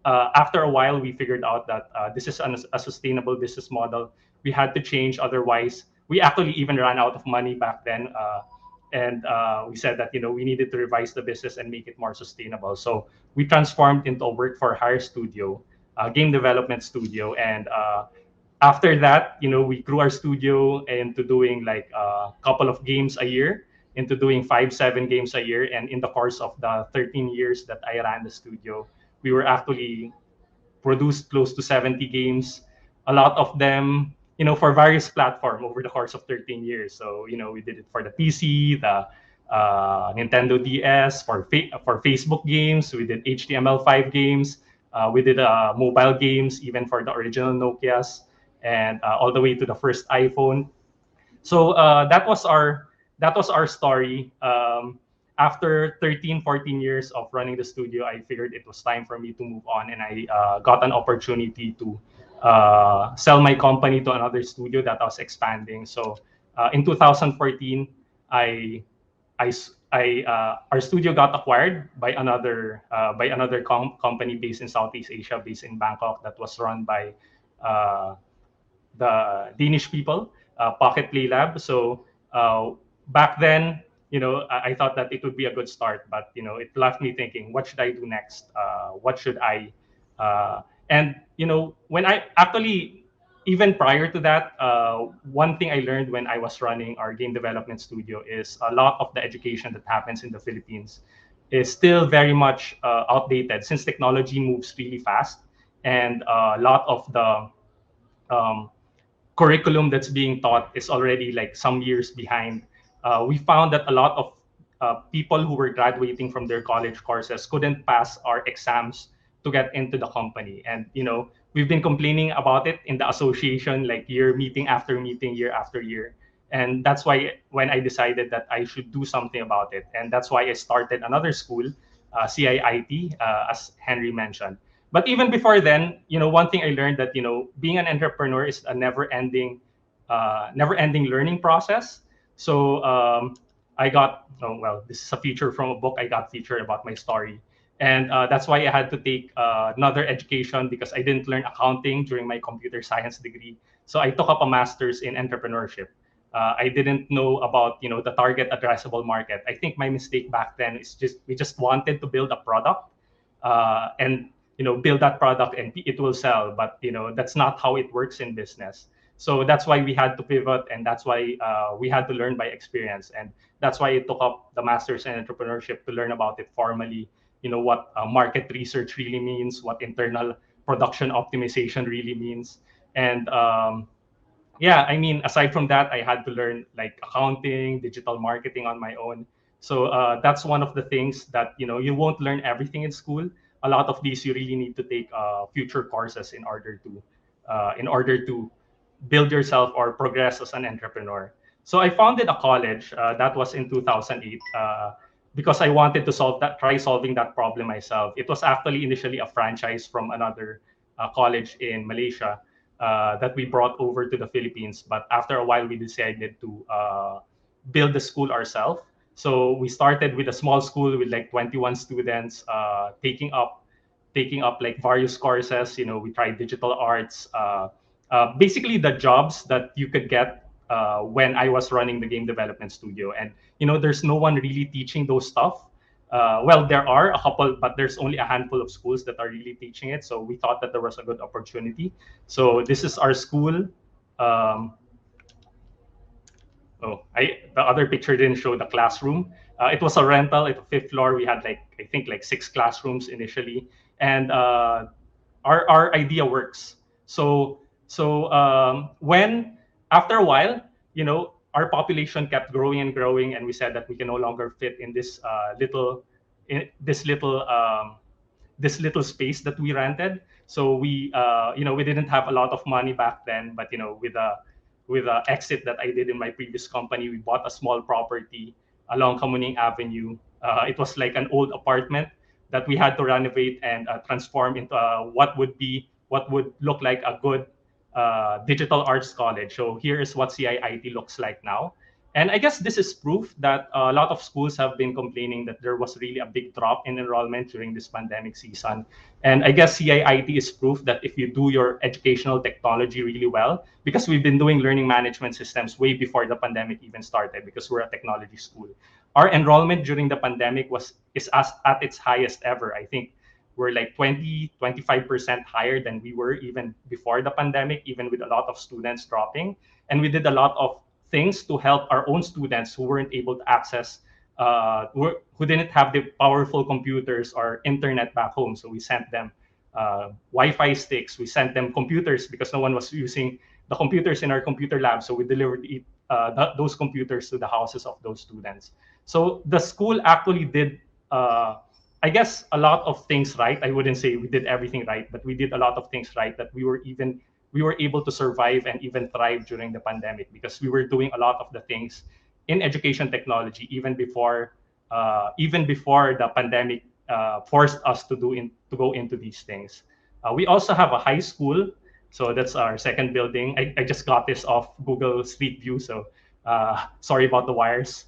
after a while, we figured out that this is a sustainable business model. We had to change, otherwise we actually even ran out of money back then. And we said that we needed to revise the business and make it more sustainable. So we transformed into a work for hire studio, game development studio, and after that, we grew our studio into doing like a couple of games a year, into doing 5, 7 games a year. And in the course of the 13 years that I ran the studio, we were actually produced close to 70 games, a lot of them, for various platform over the course of 13 years. So, we did it for the PC, the Nintendo DS, for Facebook games. We did HTML5 games. We did mobile games, even for the original Nokias, and all the way to the first iPhone. So that was our story. After 13, 14 years of running the studio, I figured it was time for me to move on, and I got an opportunity to sell my company to another studio that was expanding. So in 2014, I, our studio got acquired by another company based in Southeast Asia, based in Bangkok, that was run by uh, the Danish people, Pocket Play Lab. So back then, I thought that it would be a good start, but it left me thinking, what should I do next? What should I? And when I actually, even prior to that, one thing I learned when I was running our game development studio is a lot of the education that happens in the Philippines is still very much outdated, since technology moves really fast, and a lot of the um, curriculum that's being taught is already like some years behind. We found that a lot of people who were graduating from their college courses couldn't pass our exams to get into the company. And we've been complaining about it in the association, like year meeting after meeting, year after year. And that's why when I decided that I should do something about it, and that's why I started another school, CIIT, as Henry mentioned. But even before then, one thing I learned, that being an entrepreneur is a never-ending learning process. So I got, oh, well, this is a feature from a book I got featured about my story, and that's why I had to take another education, because I didn't learn accounting during my computer science degree. So I took up a master's in entrepreneurship. I didn't know about the target addressable market. I think my mistake back then is just we just wanted to build a product, and build that product and it will sell, but that's not how it works in business. So that's why we had to pivot, and that's why we had to learn by experience, and that's why I took up the master's in entrepreneurship, to learn about it formally. What market research really means, what internal production optimization really means. And yeah, I mean, aside from that, I had to learn like accounting, digital marketing on my own. So that's one of the things that you won't learn everything in school. A lot of these you really need to take future courses in order to build yourself or progress as an entrepreneur. So I founded a college, that was in 2008, because I wanted to try solving that problem myself. It was actually initially a franchise from another college in Malaysia, that we brought over to the Philippines. But after a while, we decided to build the school ourselves. So we started with a small school with like 21 students, taking up like various courses. We tried digital arts, basically the jobs that you could get when I was running the game development studio. And there's no one really teaching those stuff. Well, there are a couple, but there's only a handful of schools that are really teaching it. So we thought that there was a good opportunity. So this is our school. Um, the other picture didn't show the classroom. It was a rental at the fifth floor. We had like, I think like 6 classrooms initially, and our idea works. So when after a while, our population kept growing and growing, and we said that we can no longer fit in this little space that we rented. So we didn't have a lot of money back then, but with a exit that I did in my previous company, we bought a small property along Kamuning Avenue. It was like an old apartment that we had to renovate and transform into what would look like a good digital arts college. So here is what CIIT looks like now. And I guess this is proof that a lot of schools have been complaining that there was really a big drop in enrollment during this pandemic season. And I guess CIIT is proof that if you do your educational technology really well, because we've been doing learning management systems way before the pandemic even started, because we're a technology school. Our enrollment during the pandemic is at its highest ever. I think we're like 25% higher than we were even before the pandemic, even with a lot of students dropping. And we did a lot of things to help our own students who weren't able to access, who didn't have the powerful computers or internet back home. So we sent them Wi-Fi sticks. We sent them computers because no one was using the computers in our computer lab. So we delivered those computers to the houses of those students. So the school actually did, I guess, a lot of things right. I wouldn't say we did everything right, but we did a lot of things right that we were able to survive and even thrive during the pandemic, because we were doing a lot of the things in education technology even before the pandemic forced us to go into these things. We also have a high school, so that's our second building. I just got this off Google Street View, so sorry about the wires.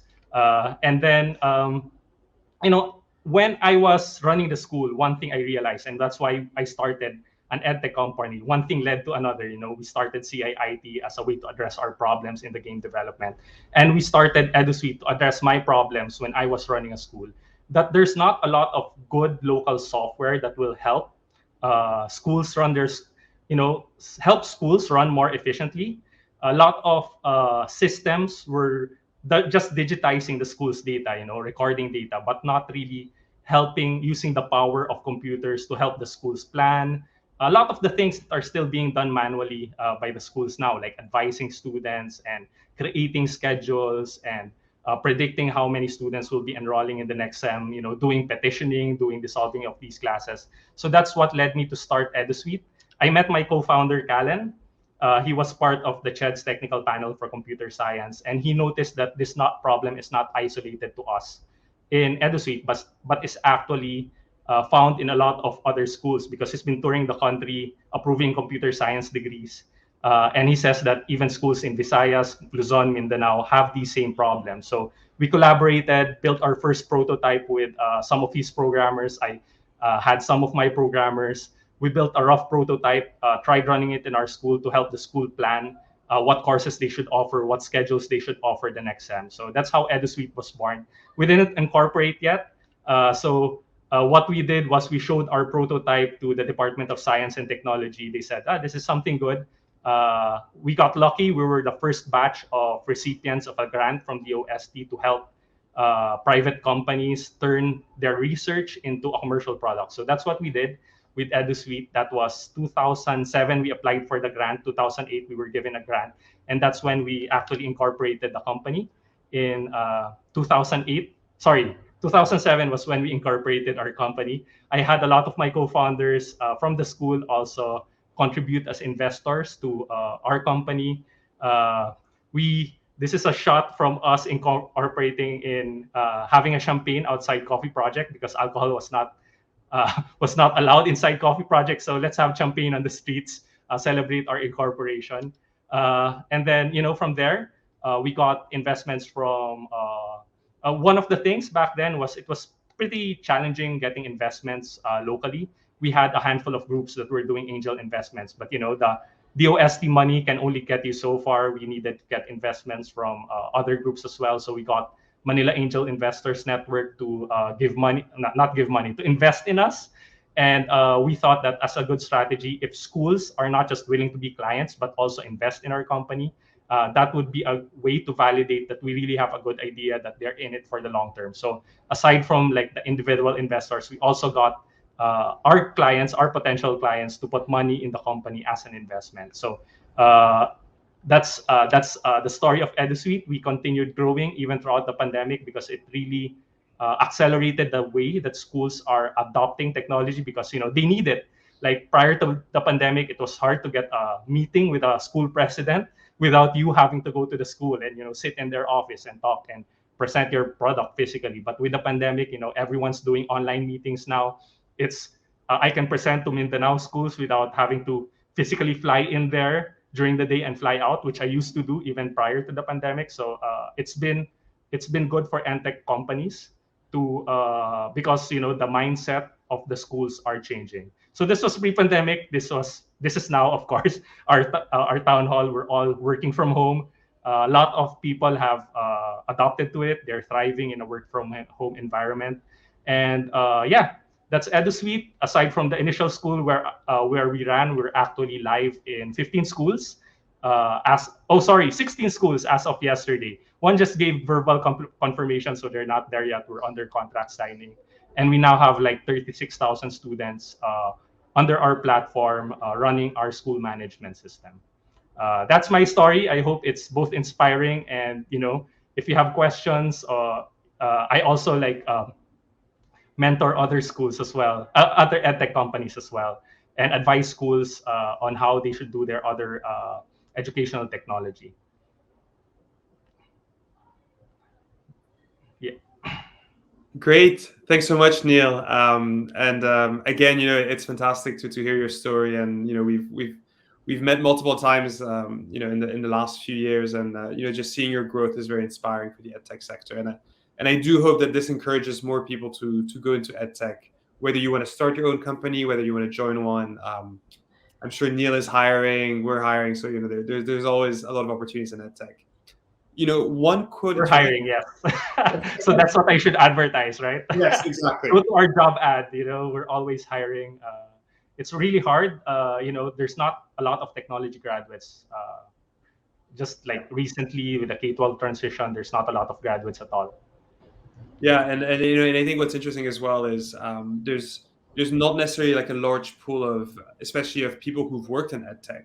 And then when I was running the school, one thing I realized, and that's why I started an EdTech company. One thing led to another. We started CIIT as a way to address our problems in the game development, and we started EduSuite to address my problems when I was running a school. That there's not a lot of good local software that will help schools run help schools run more efficiently. A lot of systems were just digitizing the school's data, recording data, but not really helping using the power of computers to help the schools plan. A lot of the things that are still being done manually by the schools now, like advising students and creating schedules and predicting how many students will be enrolling in the next sem, doing petitioning, doing the solving of these classes. So that's what led me to start EduSuite. I met my co-founder, Callan. He was part of the CHED's technical panel for computer science, and he noticed that this problem is not isolated to us in EduSuite, but is actually found in a lot of other schools, because he's been touring the country approving computer science degrees. And he says that even schools in Visayas, Luzon, Mindanao have these same problems. So we collaborated, built our first prototype with some of his programmers. I had some of my programmers. We built a rough prototype, tried running it in our school to help the school plan what courses they should offer, what schedules they should offer the next sem. So that's how EduSuite was born. We didn't incorporate yet. So what we did was we showed our prototype to the Department of Science and Technology. They said, this is something good. We got lucky. We were the first batch of recipients of a grant from the OST to help private companies turn their research into a commercial product. So that's what we did with EduSuite. That was 2007. We applied for the grant. 2008, we were given a grant. And that's when we actually incorporated the company. In 2008, sorry, 2007 was when we incorporated our company. I had a lot of my co-founders from the school also contribute as investors to our company. This is a shot from us incorporating in having a champagne outside Coffee Project, because alcohol was not allowed inside Coffee Project. So let's have champagne on the streets, celebrate our incorporation. And then, from there, we got investments from one of the things back then was it was pretty challenging getting investments locally. We had a handful of groups that were doing angel investments, but the DOST money can only get you so far. We needed to get investments from other groups as well. So we got Manila Angel Investors Network to to invest in us. And we thought that as a good strategy, if schools are not just willing to be clients, but also invest in our company, that would be a way to validate that we really have a good idea, that they're in it for the long term. So aside from like the individual investors, we also got our clients, our potential clients, to put money in the company as an investment. So that's the story of EduSuite. We continued growing even throughout the pandemic because it really accelerated the way that schools are adopting technology, because they need it. Like prior to the pandemic, it was hard to get a meeting with a school president without you having to go to the school and sit in their office and talk and present your product physically. But with the pandemic, everyone's doing online meetings now. It's I can present to Mindanao schools without having to physically fly in there. during the day and fly out, which I used to do even prior to the pandemic. So it's been good for EdTech companies to because the mindset of the schools are changing. So this was pre-pandemic. This is now, of course, our town hall. We're all working from home. A lot of people have adopted to it. They're thriving in a work from home environment, and yeah, that's EduSuite. Aside from the initial school where we ran, we're actually live in 15 schools. 16 schools as of yesterday. One just gave verbal confirmation, so they're not there yet. We're under contract signing, and we now have like 36,000 students under our platform running our school management system. That's my story. I hope it's both inspiring and if you have questions, I also mentor other schools as well, other edtech companies as well, and advise schools on how they should do their other educational technology. Yeah. Great. Thanks so much, Neil. And again, it's fantastic to hear your story. And we've met multiple times, in the last few years, and just seeing your growth is very inspiring for the edtech sector. And I do hope that this encourages more people to go into edtech, whether you want to start your own company, whether you want to join one. I'm sure Neil is hiring. We're hiring, so there's always a lot of opportunities in edtech. One quote. We're hiring, yes. So that's what I should advertise, right? Yes, exactly. Go to our job ad. We're always hiring. It's really hard. There's not a lot of technology graduates. Just like recently with the K-12 transition, there's not a lot of graduates at all. Yeah, and I think what's interesting as well is there's not necessarily like a large pool of, especially of people who've worked in edtech.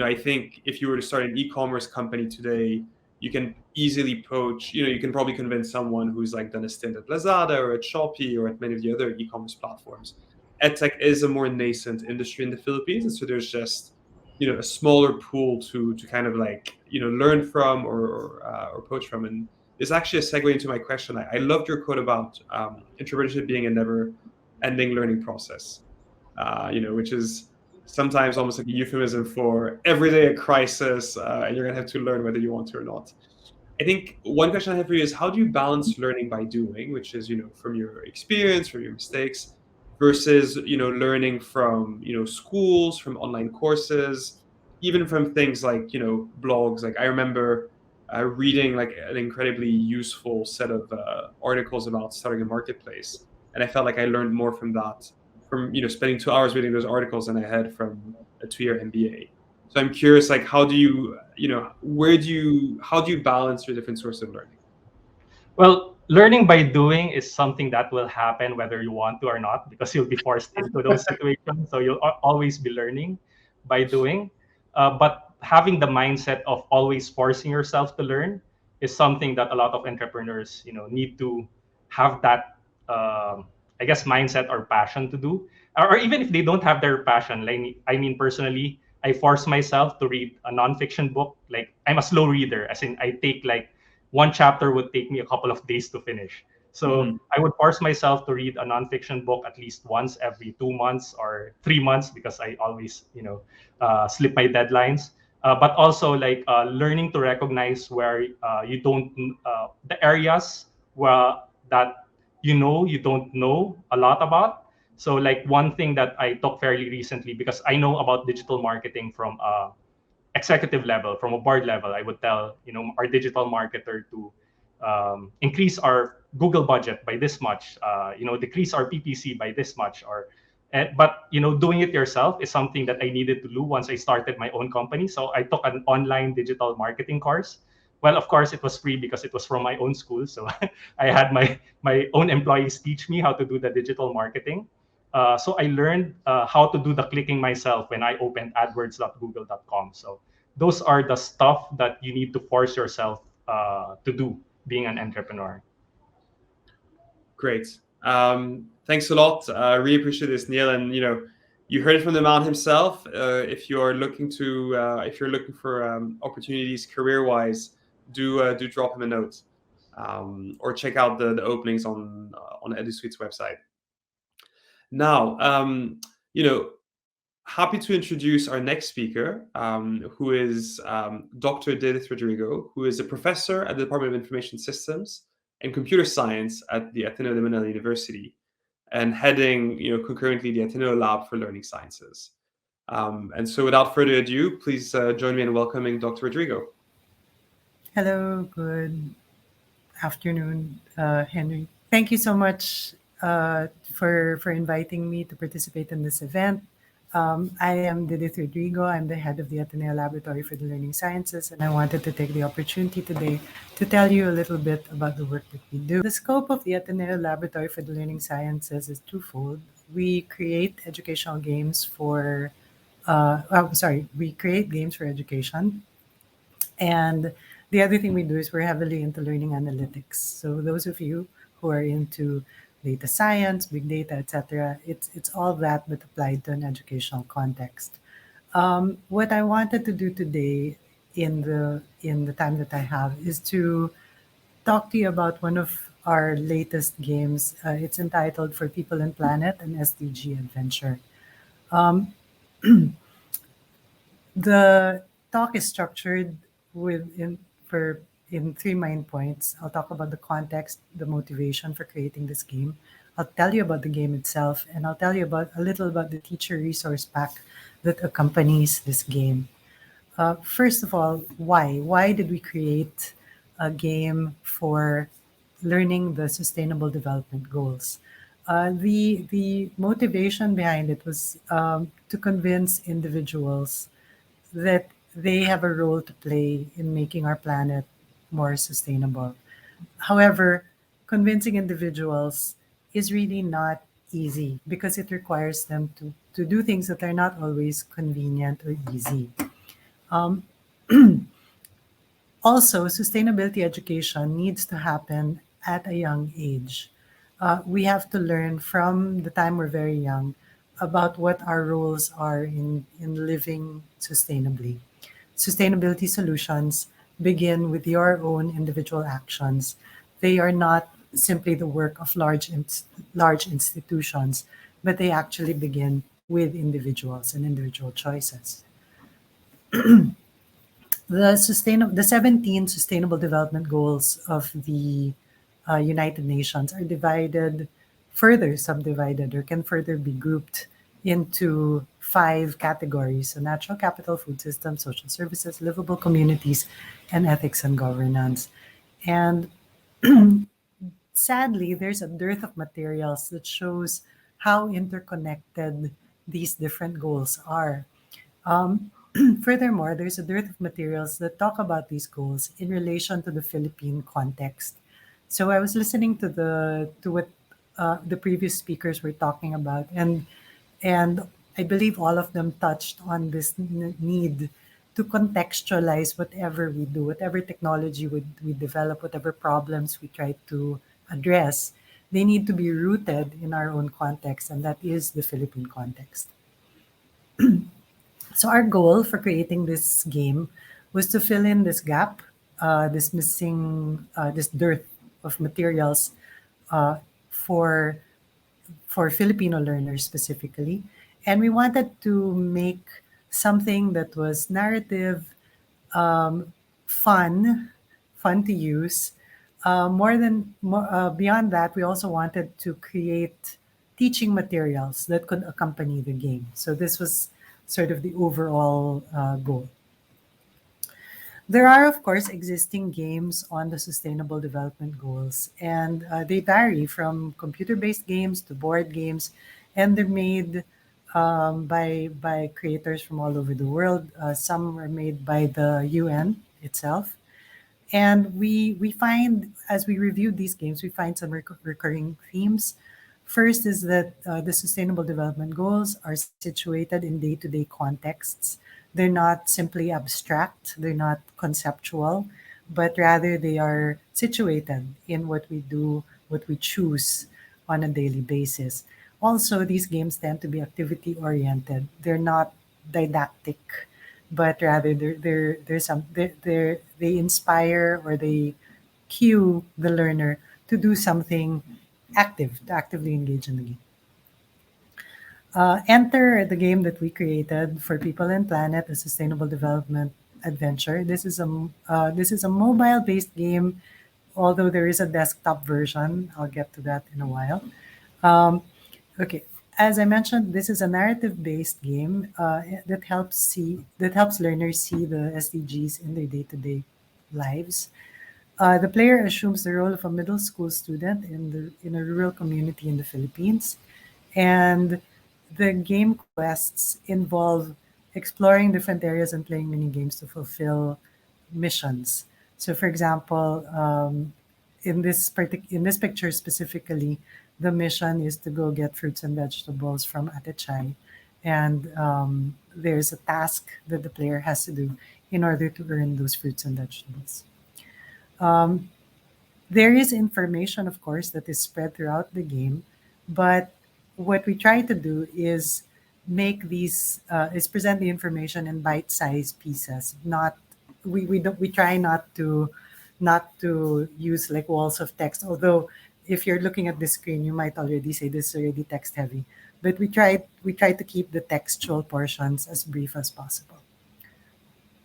I think if you were to start an e-commerce company today, you can easily poach. You can probably convince someone who's like done a stint at Lazada or at Shopee or at many of the other e-commerce platforms. EdTech is a more nascent industry in the Philippines, and so there's just a smaller pool to kind of learn from or poach from. And it's actually a segue into my question. I loved your quote about entrepreneurship being a never-ending learning process. Which is sometimes almost like a euphemism for every day a crisis, and you're going to have to learn whether you want to or not. I think one question I have for you is, how do you balance learning by doing, which is, from your experience, from your mistakes, versus, learning from, schools, from online courses, even from things like, blogs. Like I remember reading like an incredibly useful set of articles about starting a marketplace. And I felt like I learned more from that, from spending 2 hours reading those articles than I had from a 2-year MBA. So I'm curious, like, how do you balance your different sources of learning? Well, learning by doing is something that will happen whether you want to or not, because you'll be forced into those situations. So you'll always be learning by doing. But having the mindset of always forcing yourself to learn is something that a lot of entrepreneurs, need to have that, I guess, mindset or passion to do. Or even if they don't have their passion, like I mean, personally, I force myself to read a nonfiction book. Like I'm a slow reader, as in I take like one chapter would take me a couple of days to finish. So I would force myself to read a nonfiction book at least once every 2 months or 3 months, because I always, slip my deadlines. But also learning to recognize where you don't, the areas where that you don't know a lot about. So like one thing that I took fairly recently, because I know about digital marketing from executive level, from a board level, I would tell our digital marketer to increase our Google budget by this much, decrease our PPC by this much, but doing it yourself is something that I needed to do once I started my own company. So I took an online digital marketing course. Well, of course, it was free because it was from my own school. So I had my own employees teach me how to do the digital marketing. So I learned how to do the clicking myself when I opened adwords.google.com. So those are the stuff that you need to force yourself to do being an entrepreneur. Great. Thanks a lot. I really appreciate this, Neil. And you heard it from the man himself. If you're looking for opportunities career-wise, do drop him a note, or check out the openings on EduSuite's website. Now, happy to introduce our next speaker, who is Dr. Edith Rodrigo, who is a professor at the Department of Information Systems and Computer Science at the Ateneo de Manila University, and heading, concurrently the Ateneo Lab for Learning Sciences. And so, without further ado, please join me in welcoming Dr. Rodrigo. Hello, good afternoon, Henry. Thank you so much for inviting me to participate in this event. I am Didith Rodrigo. I'm the head of the Ateneo Laboratory for the Learning Sciences, and I wanted to take the opportunity today to tell you a little bit about the work that we do. The scope of the Ateneo Laboratory for the Learning Sciences is twofold. We create educational games for, we create games for education. And the other thing we do is we're heavily into learning analytics. So those of you who are into data science, big data, etc., it's all that but applied to an educational context. What I wanted to do today in the time that I have is to talk to you about one of our latest games. It's entitled For People and Planet, an SDG adventure. Um, the talk is structured in three main points. I'll talk about the context, the motivation for creating this game. I'll tell you about the game itself, and I'll tell you a little about the teacher resource pack that accompanies this game. First of all, why? Why did we create a game for learning the Sustainable Development Goals? The motivation behind it was to convince individuals that they have a role to play in making our planet more sustainable. However, convincing individuals is really not easy because it requires them to do things that are not always convenient or easy. Um, Also, sustainability education needs to happen at a young age. We have to learn from the time we're very young about what our roles are in living sustainably. Sustainability solutions begin with your own individual actions. They are not simply the work of large institutions, but they actually begin with individuals and individual choices. The 17 Sustainable Development Goals of the United Nations are further subdivided, or can further be grouped into 5 categories: so natural capital, food systems, social services, livable communities, and ethics and governance. And sadly, there's a dearth of materials that shows how interconnected these different goals are. Um, Furthermore, there's a dearth of materials that talk about these goals in relation to the Philippine context. So I was listening to what the previous speakers were talking about, and I believe all of them touched on this need to contextualize whatever we do, whatever technology we develop, whatever problems we try to address. They need to be rooted in our own context, and that is the Philippine context. So our goal for creating this game was to fill in this gap, this dearth of materials uh, for Filipino learners specifically, and we wanted to make something that was narrative, um, fun, fun to use. Beyond that, we also wanted to create teaching materials that could accompany the game. So this was sort of the overall goal. There are, of course, existing games on the Sustainable Development Goals, and they vary from computer-based games to board games, and they're made by creators from all over the world. Some are made by the UN itself, and we find, as we reviewed these games, we find some recurring themes. First is that the Sustainable Development Goals are situated in day-to-day contexts. They're not simply abstract, they're not conceptual, but rather they are situated in what we do, what we choose on a daily basis. Also, these games tend to be activity oriented. They're not didactic, but rather they inspire, or they cue the learner to do something active, to actively engage in the game. Enter the game that we created for People and Planet, a sustainable development adventure. This is a mobile-based game, although there is a desktop version. I'll get to that in a while. Um, okay, as I mentioned, this is a narrative-based game that helps learners see the SDGs in their day-to-day lives. The player assumes the role of a middle school student in a rural community in the Philippines, and the game quests involve exploring different areas and playing mini games to fulfill missions. So, for example, in this picture specifically, the mission is to go get fruits and vegetables from Ate Chai, and there's a task that the player has to do in order to earn those fruits and vegetables. Um, there is information, of course, that is spread throughout the game, but what we try to do is present the information in bite-sized pieces. Not we don't we try not to use like walls of text. Although if you're looking at the screen, you might already say this is already text heavy. But we try to keep the textual portions as brief as possible.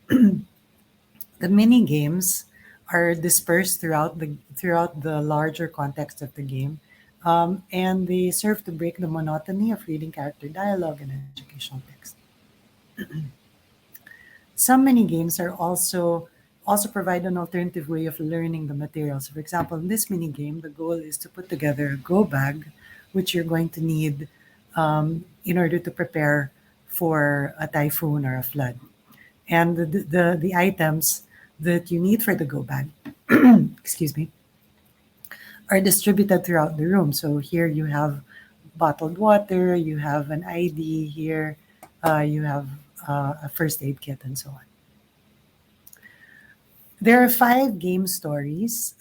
The mini games are dispersed throughout the larger context of the game, and they serve to break the monotony of reading character dialogue and educational text. Some mini games are also provide an alternative way of learning the materials. For example, in this mini game, the goal is to put together a go bag, which you're going to need in order to prepare for a typhoon or a flood. And the items that you need for the go bag, excuse me, are distributed throughout the room. So here you have bottled water, you have an ID here, you have a first aid kit, and so on. There are 5 game stories,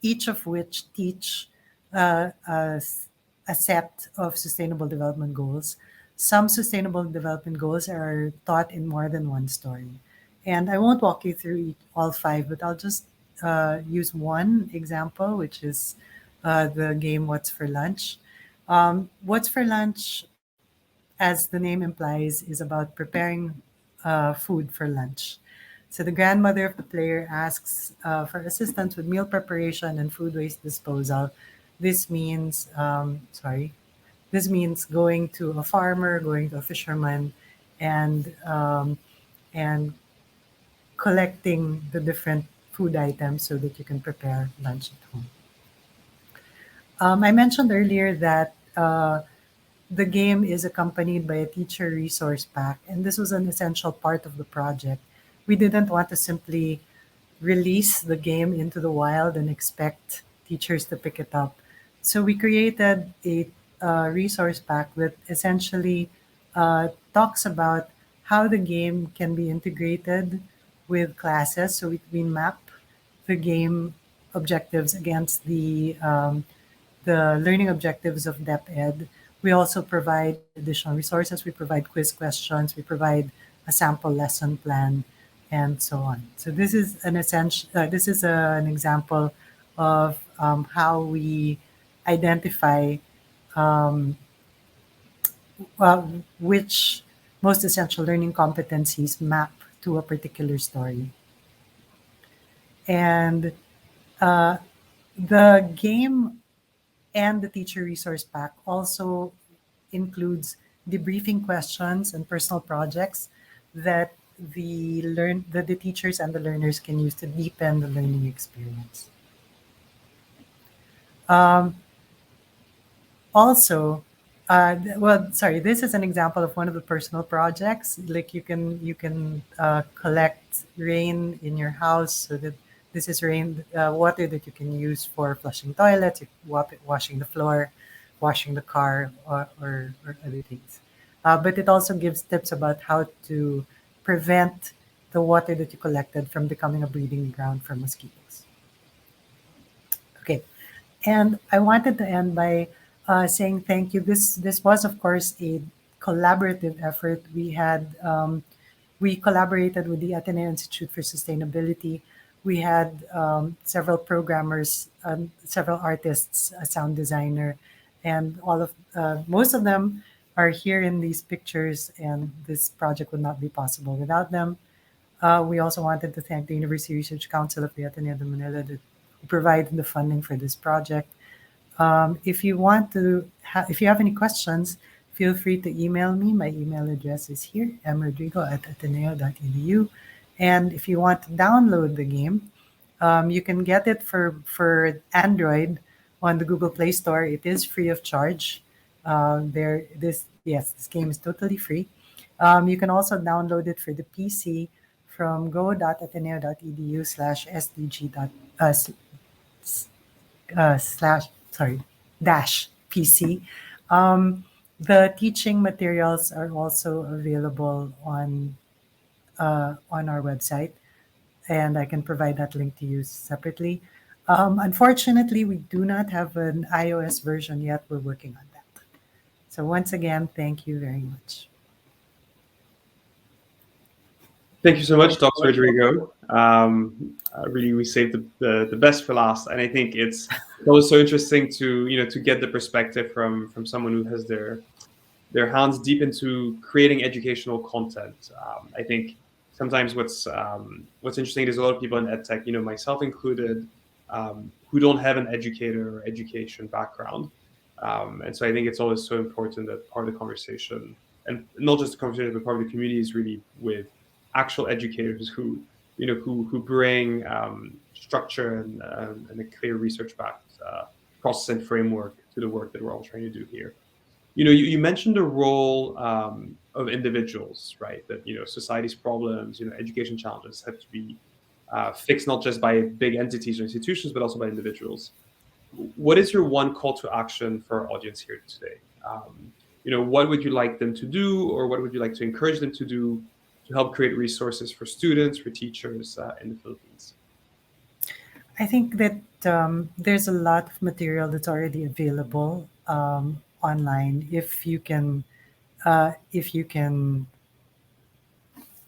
each of which teach a set of sustainable development goals. Some sustainable development goals are taught in more than one story. And I won't walk you through all 5, but I'll just use one example, which is the game What's for Lunch. What's for Lunch, as the name implies, is about preparing food for lunch. So the grandmother of the player asks for assistance with meal preparation and food waste disposal. This means, this means going to a farmer, going to a fisherman, and collecting the different food items so that you can prepare lunch at home. I mentioned earlier that the game is accompanied by a teacher resource pack, and this was an essential part of the project. We didn't want to simply release the game into the wild and expect teachers to pick it up. So we created a resource pack that essentially talks about how the game can be integrated with classes. So we map the game objectives against the learning objectives of DepEd. We also provide additional resources. We provide quiz questions. We provide a sample lesson plan, and so on. So this is an essential. This is an example of how we identify um, which most essential learning competencies map to a particular story. And uh, the game and the teacher resource pack also includes debriefing questions and personal projects that the teachers and the learners can use to deepen the learning experience. Um, Also, well, sorry, this is an example of one of the personal projects. Like you can collect rain in your house, so that this is rain water that you can use for flushing toilets, washing the floor, washing the car, or other things. But it also gives tips about how to prevent the water that you collected from becoming a breeding ground for mosquitoes. Okay, and I wanted to end by saying thank you. This was, of course, a collaborative effort. We collaborated with the Ateneo Institute for Sustainability. We had several programmers, several artists, a sound designer, and all of most of them are here in these pictures, and this project would not be possible without them. We also wanted to thank the University Research Council of the Ateneo de Manila that provided the funding for this project. If you want to, if you have any questions, feel free to email me. My email address is here, mrodrigo@ateneo.edu. And if you want to download the game, you can get it for Android on the Google Play Store. It is free of charge. This game is totally free. You can also download it for the PC from go.ateneo.edu/sdg. Slash sorry dash PC. The teaching materials are also available on our website, and I can provide that link to you separately. Unfortunately, we do not have an iOS version yet. We're working on that. So once again, thank you very much. Thank you so much, Dr. Rodrigo. Really, we saved the best for last, and I think it's always so interesting to get the perspective from someone who has their hands deep into creating educational content. I think sometimes what's interesting is a lot of people in EdTech, myself included, who don't have an educator or education background, and so I think it's always so important that part of the conversation, and not just the conversation, but part of the community, is really with actual educators who bring structure and a clear research-backed process and framework to the work that we're all trying to do here. You mentioned the role of individuals, right? That society's problems, education challenges have to be fixed not just by big entities or institutions, but also by individuals. What is your one call to action for our audience here today? What would you like them to do, or what would you like to encourage them to do to help create resources for students, for teachers in the Philippines? I think that there's a lot of material that's already available online. If you can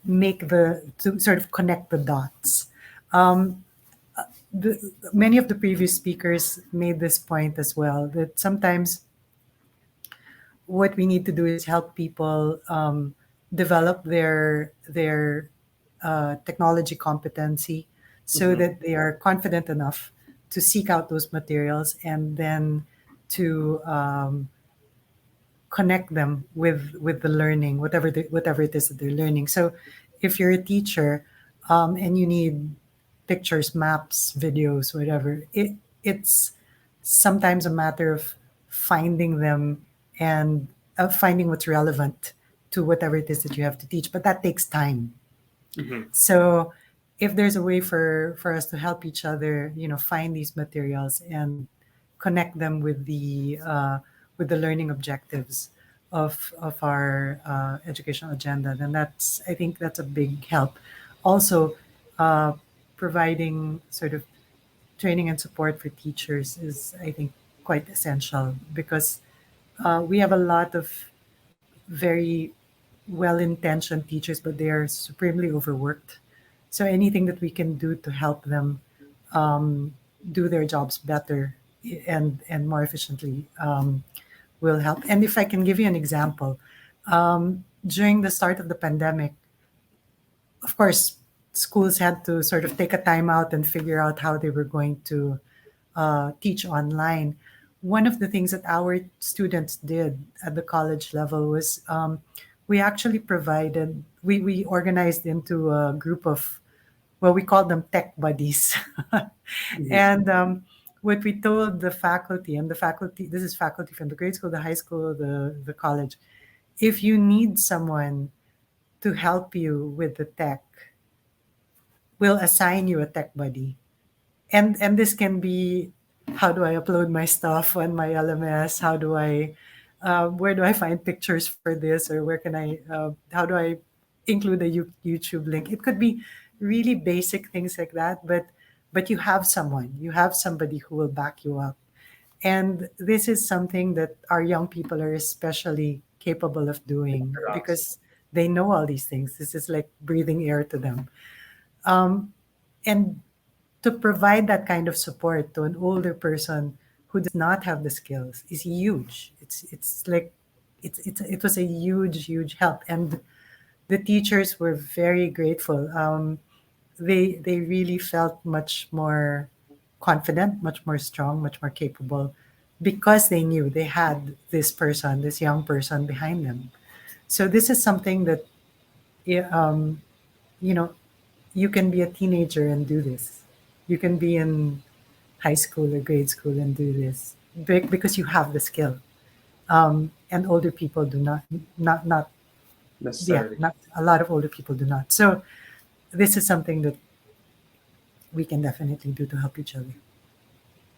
make to sort of connect the dots. Many of the previous speakers made this point as well, that sometimes what we need to do is help people develop their technology competency so that they are confident enough to seek out those materials and then to connect them with the learning, whatever it is that they're learning. So if you're a teacher and you need pictures, maps, videos, whatever, it's sometimes a matter of finding them and finding what's relevant to whatever it is that you have to teach, but that takes time. So if there's a way for us to help each other, find these materials and connect them with the learning objectives of our educational agenda, then I think that's a big help. Also, providing sort of training and support for teachers is, I think, quite essential, because we have a lot of very well-intentioned teachers, but they are supremely overworked. So anything that we can do to help them do their jobs better and more efficiently will help. And if I can give you an example, during the start of the pandemic, of course, schools had to sort of take a time out and figure out how they were going to teach online. One of the things that our students did at the college level was we actually we organized into a group of, well, we called them tech buddies. And what we told the faculty, this is faculty from the grade school, the high school, the college, if you need someone to help you with the tech, we'll assign you a tech buddy. And this can be, how do I upload my stuff on my LMS? Where do I find pictures for this? Or how do I include a YouTube link? It could be really basic things like that, but you have somebody who will back you up. And this is something that our young people are especially capable of doing because they know all these things. This is like breathing air to them. And to provide that kind of support to an older person who who does not have the skills is huge. It's like it was a huge help, and the teachers were very grateful. They really felt much more confident, much more strong, much more capable, because they knew they had this person, this young person behind them. So this is something that, yeah, you know, you can be a teenager and do this. You can be in high school or grade school and do this because you have the skill. And older people do not, yeah, necessarily. not a lot of older people do not. So this is something that we can definitely do to help each other.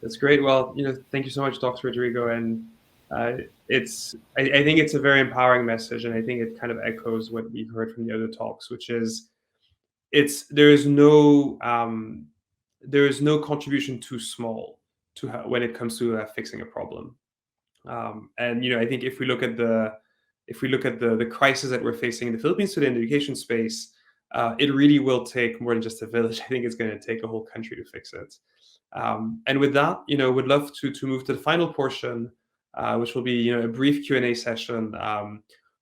That's great. Well, thank you so much, Dr. Rodrigo. And uh, I think it's a very empowering message, and I think it kind of echoes what we've heard from the other talks, which is there is no contribution too small when it comes to fixing a problem. And I think if we look at the crisis that we're facing in the Philippines today in the education space, it really will take more than just a village. I think it's going to take a whole country to fix it. And with that, would love to move to the final portion, which will be a brief Q&A session,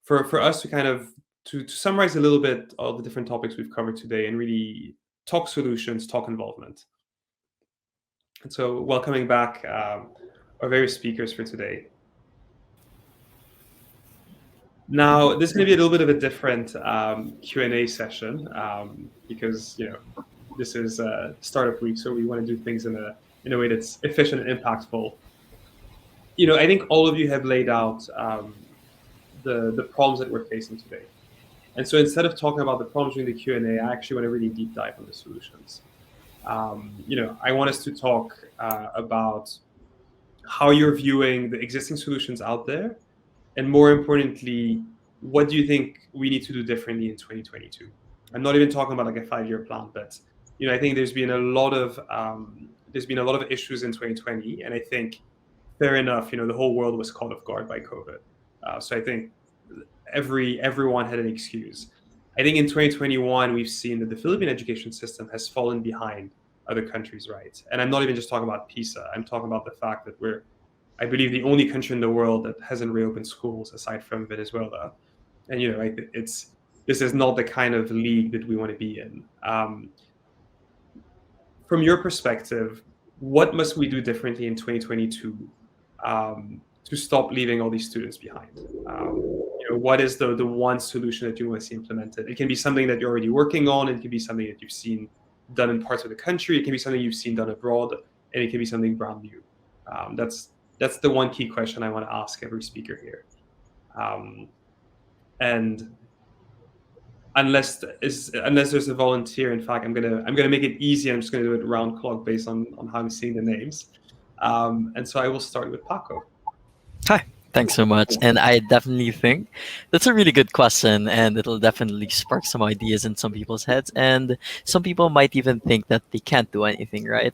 for us to kind of to summarize a little bit all the different topics we've covered today and really talk solutions, talk involvement. And so, welcoming back our various speakers for today. Now, this is going to be a little bit of a different Q&A session, because this is Startup Week, so we want to do things in a way that's efficient and impactful. I think all of you have laid out the problems that we're facing today. And so instead of talking about the problems during the Q&A, I actually want to really deep dive on the solutions. I want us to talk about how you're viewing the existing solutions out there, and more importantly, what do you think we need to do differently in 2022? I'm not even talking about like a 5-year plan, but I think there's been a lot of issues in 2020, and I think fair enough, the whole world was caught off guard by COVID. So I think everyone had an excuse. I think in 2021 we've seen that the Philippine education system has fallen behind other countries, right? And I'm not even just talking about PISA. I'm talking about the fact that we're, I believe, the only country in the world that hasn't reopened schools aside from Venezuela. And this is not the kind of league that we want to be in. From your perspective, what must we do differently in 2022 to stop leaving all these students behind? What is the one solution that you want to see implemented? It can be something that you're already working on. It can be something that you've seen done in parts of the country. It can be something you've seen done abroad, and it can be something brand new. That's the one key question I want to ask every speaker here. And unless there's a volunteer, in fact, I'm gonna make it easy. I'm just gonna do it round clock based on how I'm seeing the names. And so I will start with Paco. Hi. Thanks so much. And I definitely think that's a really good question, and it'll definitely spark some ideas in some people's heads. And some people might even think that they can't do anything, right?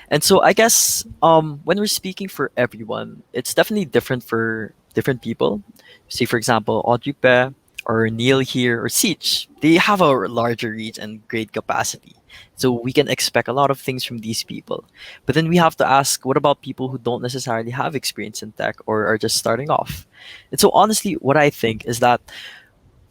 And so I guess when we're speaking for everyone, it's definitely different for different people. Say, for example, Audrey Pe or Neil here or Siege, they have a larger reach and great capacity. So we can expect a lot of things from these people. But then we have to ask, what about people who don't necessarily have experience in tech or are just starting off? And so honestly, what I think is that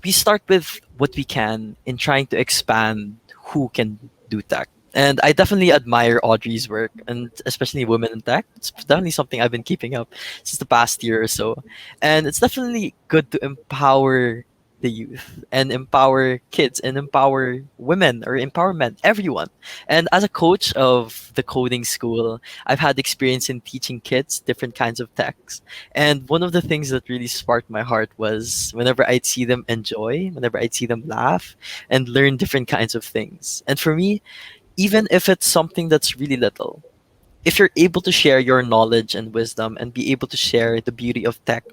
we start with what we can in trying to expand who can do tech. And I definitely admire Audrey's work, and especially women in tech. It's definitely something I've been keeping up since the past year or so. And it's definitely good to empower the youth and empower kids and empower women or empowerment, everyone. And as a coach of the coding school, I've had experience in teaching kids different kinds of techs. And one of the things that really sparked my heart was whenever I'd see them enjoy, whenever I'd see them laugh and learn different kinds of things. And for me, even if it's something that's really little, if you're able to share your knowledge and wisdom and be able to share the beauty of tech,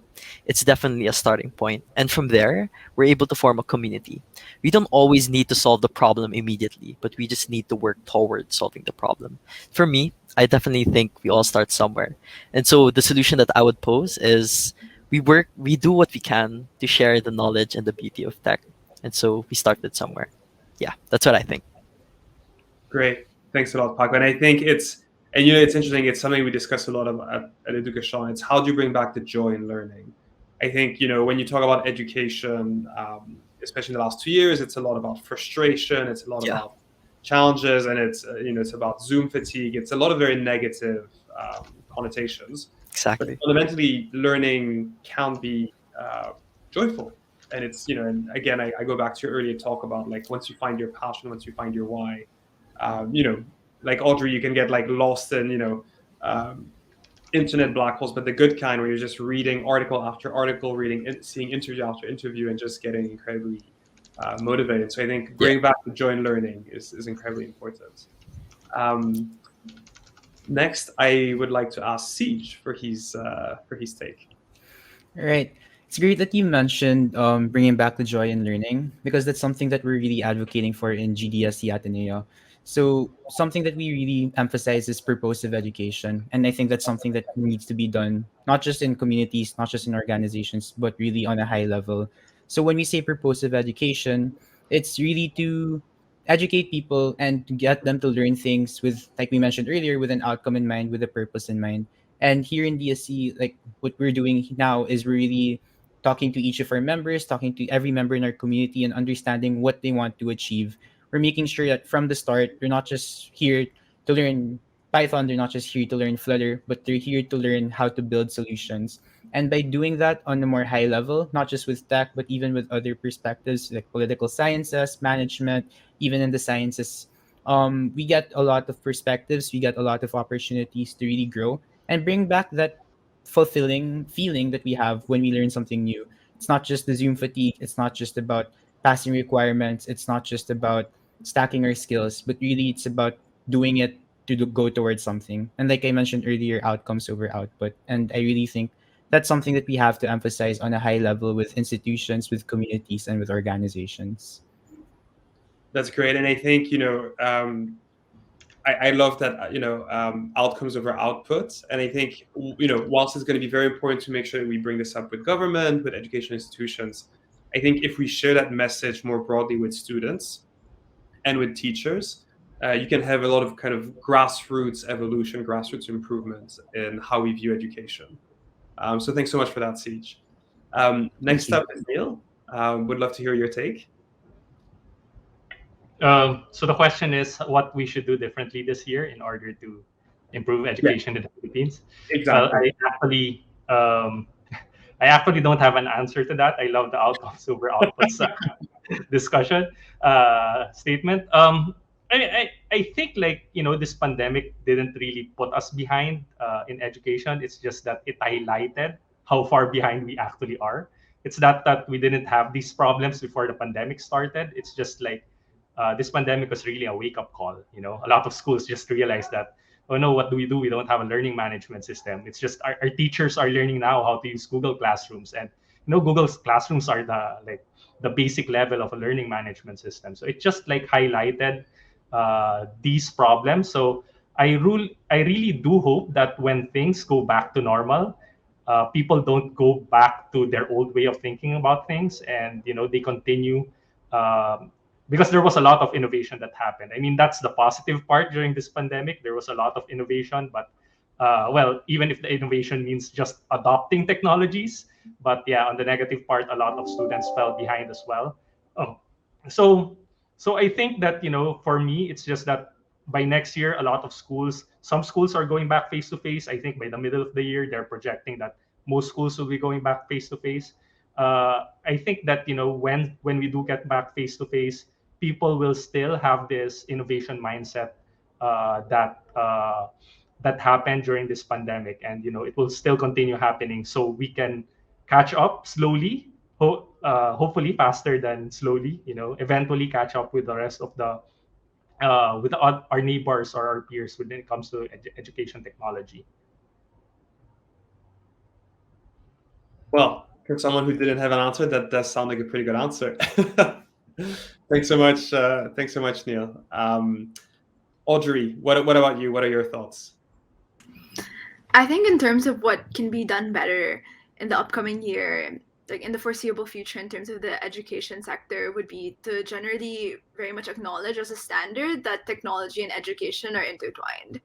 it's definitely a starting point. And from there, we're able to form a community. We don't always need to solve the problem immediately, but we just need to work towards solving the problem. For me, I definitely think we all start somewhere. And so the solution that I would pose is we do what we can to share the knowledge and the beauty of tech. And so we started somewhere. Yeah, that's what I think. Great. Thanks a lot, Paco. And I think it's And it's interesting. It's something we discuss a lot of at Edukasyon. It's how do you bring back the joy in learning? I think when you talk about education, especially in the last 2 years, it's a lot about frustration. It's a lot Yeah. about challenges, and it's it's about Zoom fatigue. It's a lot of very negative connotations. But Exactly. fundamentally, learning can be joyful. And it's and again, I go back to your earlier talk about like once you find your passion, once you find your why, like Audrey, you can get like lost in internet black holes, but the good kind where you're just reading article after article, seeing interview after interview, and just getting incredibly motivated. So I think bringing back the joy in learning is incredibly important. Next, I would like to ask Siege for his take. Right. It's great that you mentioned bringing back the joy in learning because that's something that we're really advocating for in GDSC Ateneo. So something that we really emphasize is purposive education, and I think that's something that needs to be done not just in communities, not just in organizations, but really on a high level. So when we say purposive education, it's really to educate people and to get them to learn things with, like we mentioned earlier, with an outcome in mind, with a purpose in mind. And here in DSC, like what we're doing now is we're really talking to each of our members, talking to every member in our community and understanding what they want to achieve. We're making sure that from the start, they're not just here to learn Python, they're not just here to learn Flutter, but they're here to learn how to build solutions. And by doing that on a more high level, not just with tech, but even with other perspectives like political sciences, management, even in the sciences, we get a lot of perspectives, we get a lot of opportunities to really grow and bring back that fulfilling feeling that we have when we learn something new. It's not just the Zoom fatigue, it's not just about passing requirements, it's not just about stacking our skills, but really it's about doing it to go towards something. And like I mentioned earlier, outcomes over output. And I really think that's something that we have to emphasize on a high level with institutions, with communities, and with organizations. That's great, and I think I love that outcomes over outputs, and I think whilst it's going to be very important to make sure that we bring this up with government, with education institutions, I think if we share that message more broadly with students and with teachers, you can have a lot of kind of grassroots evolution, grassroots improvements in how we view education. So thanks so much for that, Siege. Next you. up is Neil. Would love to hear your take. So the question is what we should do differently this year in order to improve education in the Philippines. Well, Exactly. I actually don't have an answer to that. I love the outcomes over outputs discussion statement. I think like this pandemic didn't really put us behind in education. It's just that it highlighted how far behind we actually are. It's that we didn't have these problems before the pandemic started. It's just like this pandemic was really a wake up call. A lot of schools just realized that, oh no, what do? We don't have a learning management system. It's just our teachers are learning now how to use Google Classrooms, and Google's Classrooms are the basic level of a learning management system. So it just like highlighted these problems. So I really do hope that when things go back to normal, people don't go back to their old way of thinking about things, and they continue. Because there was a lot of innovation that happened. I mean, that's the positive part during this pandemic. There was a lot of innovation, but well, even if the innovation means just adopting technologies, but yeah, on the negative part, a lot of students fell behind as well. Oh, so I think that for me, it's just that by next year, a lot of some schools are going back face to face. I think by the middle of the year, they're projecting that most schools will be going back face to face. I think that when we do get back face to face, people will still have this innovation mindset that happened during this pandemic, and it will still continue happening. So we can catch up slowly, hopefully faster than slowly. Eventually catch up with the rest of the with our neighbors or our peers when it comes to education technology. Well, for someone who didn't have an answer, that does sound like a pretty good answer. Thanks so much. Thanks so much, Neil. Audrey, what about you? What are your thoughts? I think in terms of what can be done better in the upcoming year, like in the foreseeable future in terms of the education sector, would be to generally very much acknowledge as a standard that technology and education are intertwined.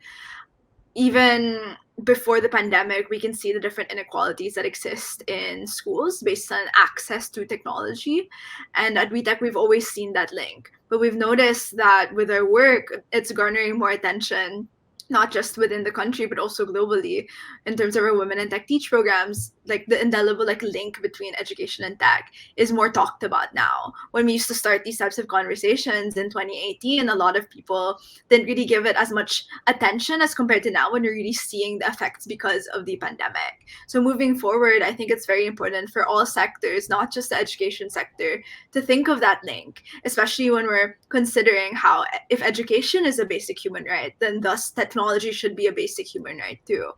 even before the pandemic, we can see the different inequalities that exist in schools based on access to technology. And at WeTech, we've always seen that link. But we've noticed that with our work, it's garnering more attention, not just within the country, but also globally in terms of our Women in Tech Teach programs. Like the indelible link between education and tech is more talked about now. When we used to start these types of conversations in 2018, a lot of people didn't really give it as much attention as compared to now when you're really seeing the effects because of the pandemic. So moving forward, I think it's very important for all sectors, not just the education sector, to think of that link, especially when we're considering how if education is a basic human right, then thus technology should be a basic human right too.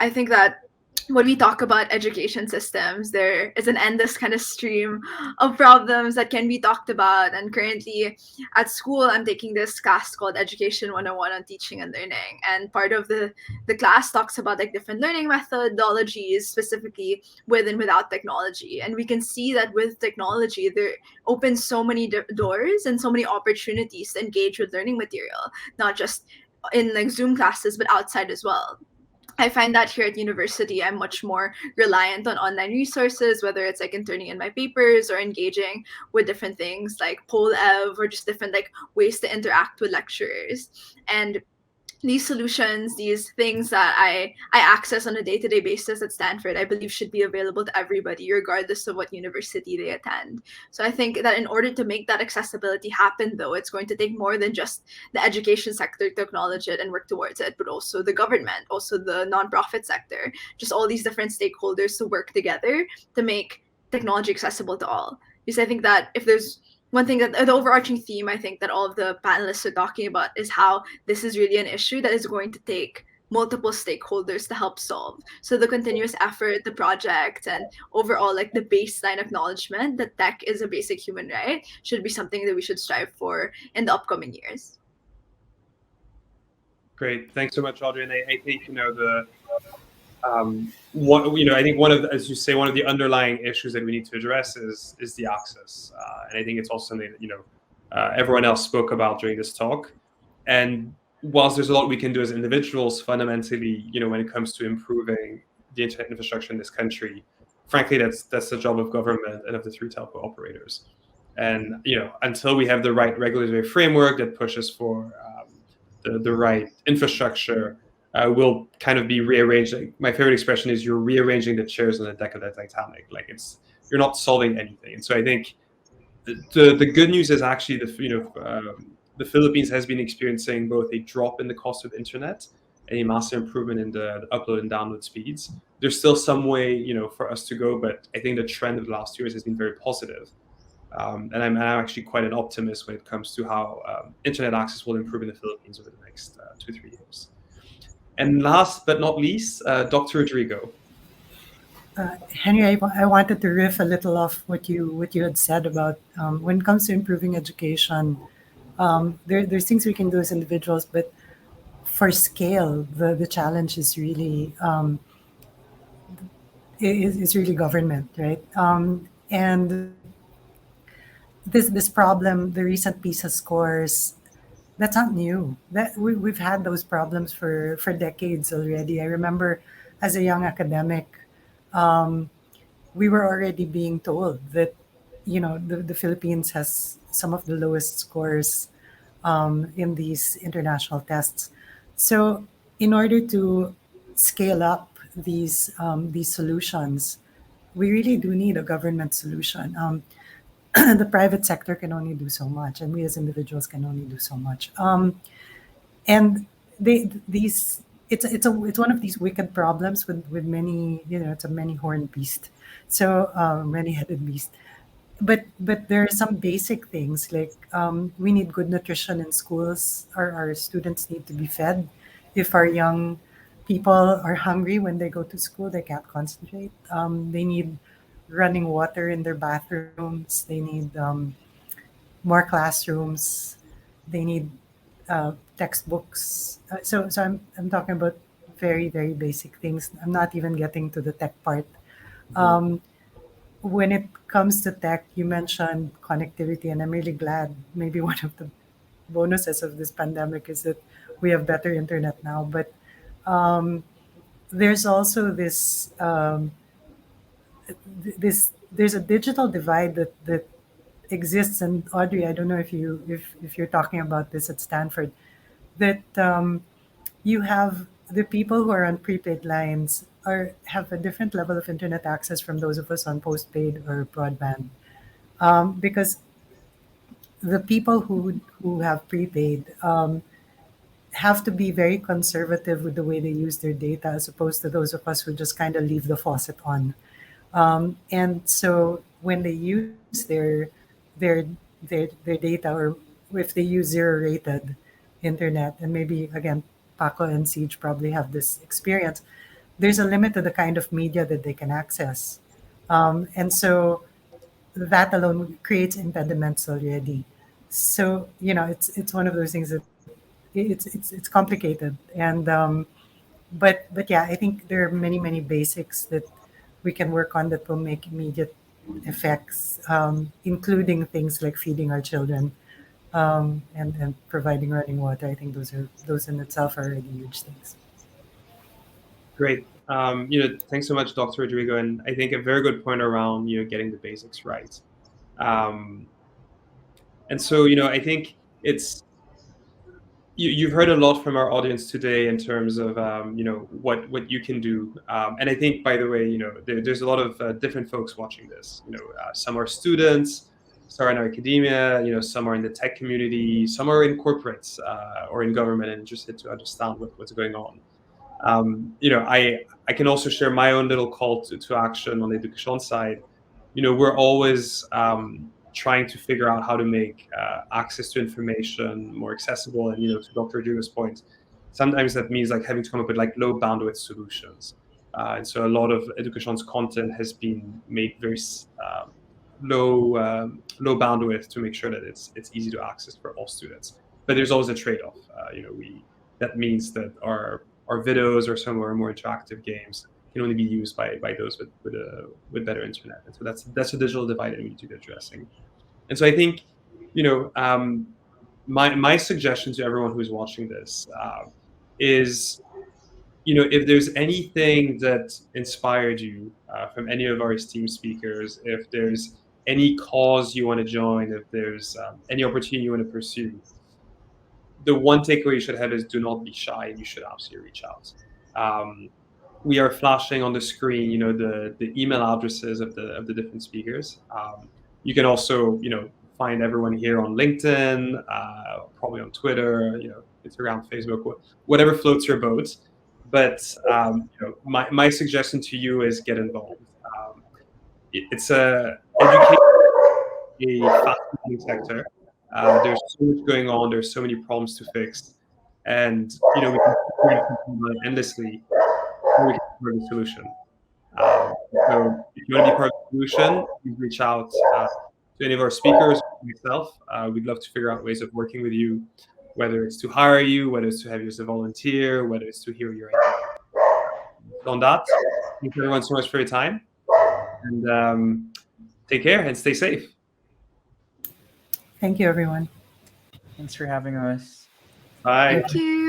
I think that when we talk about education systems, there is an endless kind of stream of problems that can be talked about. And currently at school, I'm taking this class called Education 101 on teaching and learning. And part of the class talks about like different learning methodologies, specifically with and without technology. And we can see that with technology, there opens so many doors and so many opportunities to engage with learning material, not just in like Zoom classes, but outside as well. I find that here at university, I'm much more reliant on online resources, whether it's like in turning in my papers or engaging with different things like PolEv or just different like ways to interact with lecturers. And these solutions, these things that I access on a day-to-day basis at Stanford, I believe should be available to everybody, regardless of what university they attend. So I think that in order to make that accessibility happen, though, it's going to take more than just the education sector to acknowledge it and work towards it, but also the government, also the nonprofit sector, just all these different stakeholders to work together to make technology accessible to all. Because I think that if there's one thing that the overarching theme I think that all of the panelists are talking about is how this is really an issue that is going to take multiple stakeholders to help solve. So the continuous effort, the project, and overall like the baseline acknowledgement that tech is a basic human right should be something that we should strive for in the upcoming years. Great, thanks so much, Audrey. And I think I think one of the, as you say, one of the underlying issues that we need to address is the access, and I think it's also something that everyone else spoke about during this talk. And whilst there's a lot we can do as individuals, fundamentally, when it comes to improving the internet infrastructure in this country, frankly, that's the job of government and of the three telco operators. And until we have the right regulatory framework that pushes for the right infrastructure, will kind of be rearranged. Like, my favorite expression is you're rearranging the chairs on the deck of the Titanic. Like you're not solving anything. And so I think the good news is actually the Philippines has been experiencing both a drop in the cost of internet and a massive improvement in the upload and download speeds. There's still some way for us to go, but I think the trend of the last years has been very positive. And I'm actually quite an optimist when it comes to how internet access will improve in the Philippines over the next 2-3 years. And last but not least, Dr. Rodrigo. Henry, I wanted to riff a little off what you had said about when it comes to improving education. There's things we can do as individuals, but for scale, the challenge is really is really government, right? And this problem, the recent PISA scores, that's not new. That we've had those problems for decades already. I remember as a young academic, we were already being told that the Philippines has some of the lowest scores in these international tests. So in order to scale up these solutions, we really do need a government solution. The private sector can only do so much, and we as individuals can only do so much. And it's one of these wicked problems with many, it's a many-horned beast, so many-headed beast. But there are some basic things like we need good nutrition in schools. Our students need to be fed. If our young people are hungry when they go to school, they can't concentrate. They need running water in their bathrooms. They need more classrooms. They need textbooks. So I'm talking about very, very basic things. I'm not even getting to the tech part. When it comes to tech, you mentioned connectivity, and I'm really glad. Maybe one of the bonuses of this pandemic is that we have better internet now. But There's also this there's a digital divide that exists. And Audrey, I don't know if you're talking about this at Stanford, that you have the people who are on prepaid lines are have a different level of internet access from those of us on postpaid or broadband, because the people who have prepaid have to be very conservative with the way they use their data, as opposed to those of us who just kind of leave the faucet on. And so when they use their their data, or if they use zero rated internet, and maybe again Paco and Siege probably have this experience, there's a limit to the kind of media that they can access. And so that alone creates impediments already. So it's one of those things that it's complicated. And but yeah, I think there are many basics that we can work on that will make immediate effects, including things like feeding our children, and providing running water. I think those in itself are already huge things. Great. Thanks so much, Dr. Rodrigo, and I think a very good point around getting the basics right. And so I think you've heard a lot from our audience today in terms of what you can do, and I think, by the way, there's a lot of different folks watching this. Some are students, some are in academia, some are in the tech community, some are in corporates or in government and interested to understand what's going on. I can also share my own little call to action on the Edukasyon side. We're always trying to figure out how to make access to information more accessible. And to Dr. Rodrigo's point, sometimes that means like having to come up with like low bandwidth solutions. And so a lot of Edukasyon's content has been made very low bandwidth to make sure that it's easy to access for all students. But there's always a trade-off. That means that our videos or some of our more interactive games can only be used by those with better internet. And so that's a digital divide that we need to be addressing. And so I think, my suggestion to everyone who's watching this is, if there's anything that inspired you from any of our esteemed speakers, if there's any cause you want to join, if there's any opportunity you want to pursue, the one takeaway you should have is do not be shy, and you should absolutely reach out. We are flashing on the screen, the email addresses of the different speakers. You can also, find everyone here on LinkedIn, probably on Twitter, Instagram, Facebook, whatever floats your boat. But my suggestion to you is get involved. It's education, a fascinating sector. There's so much going on. There's so many problems to fix, and we can keep endlessly. We can be part of the solution. So if you want to be part of the solution, please reach out to any of our speakers, myself. We'd love to figure out ways of working with you, whether it's to hire you, whether it's to have you as a volunteer, whether it's to hear your idea. So on that, thank you everyone so much for your time, and take care and stay safe. Thank you, everyone. Thanks for having us. Bye. Thank you.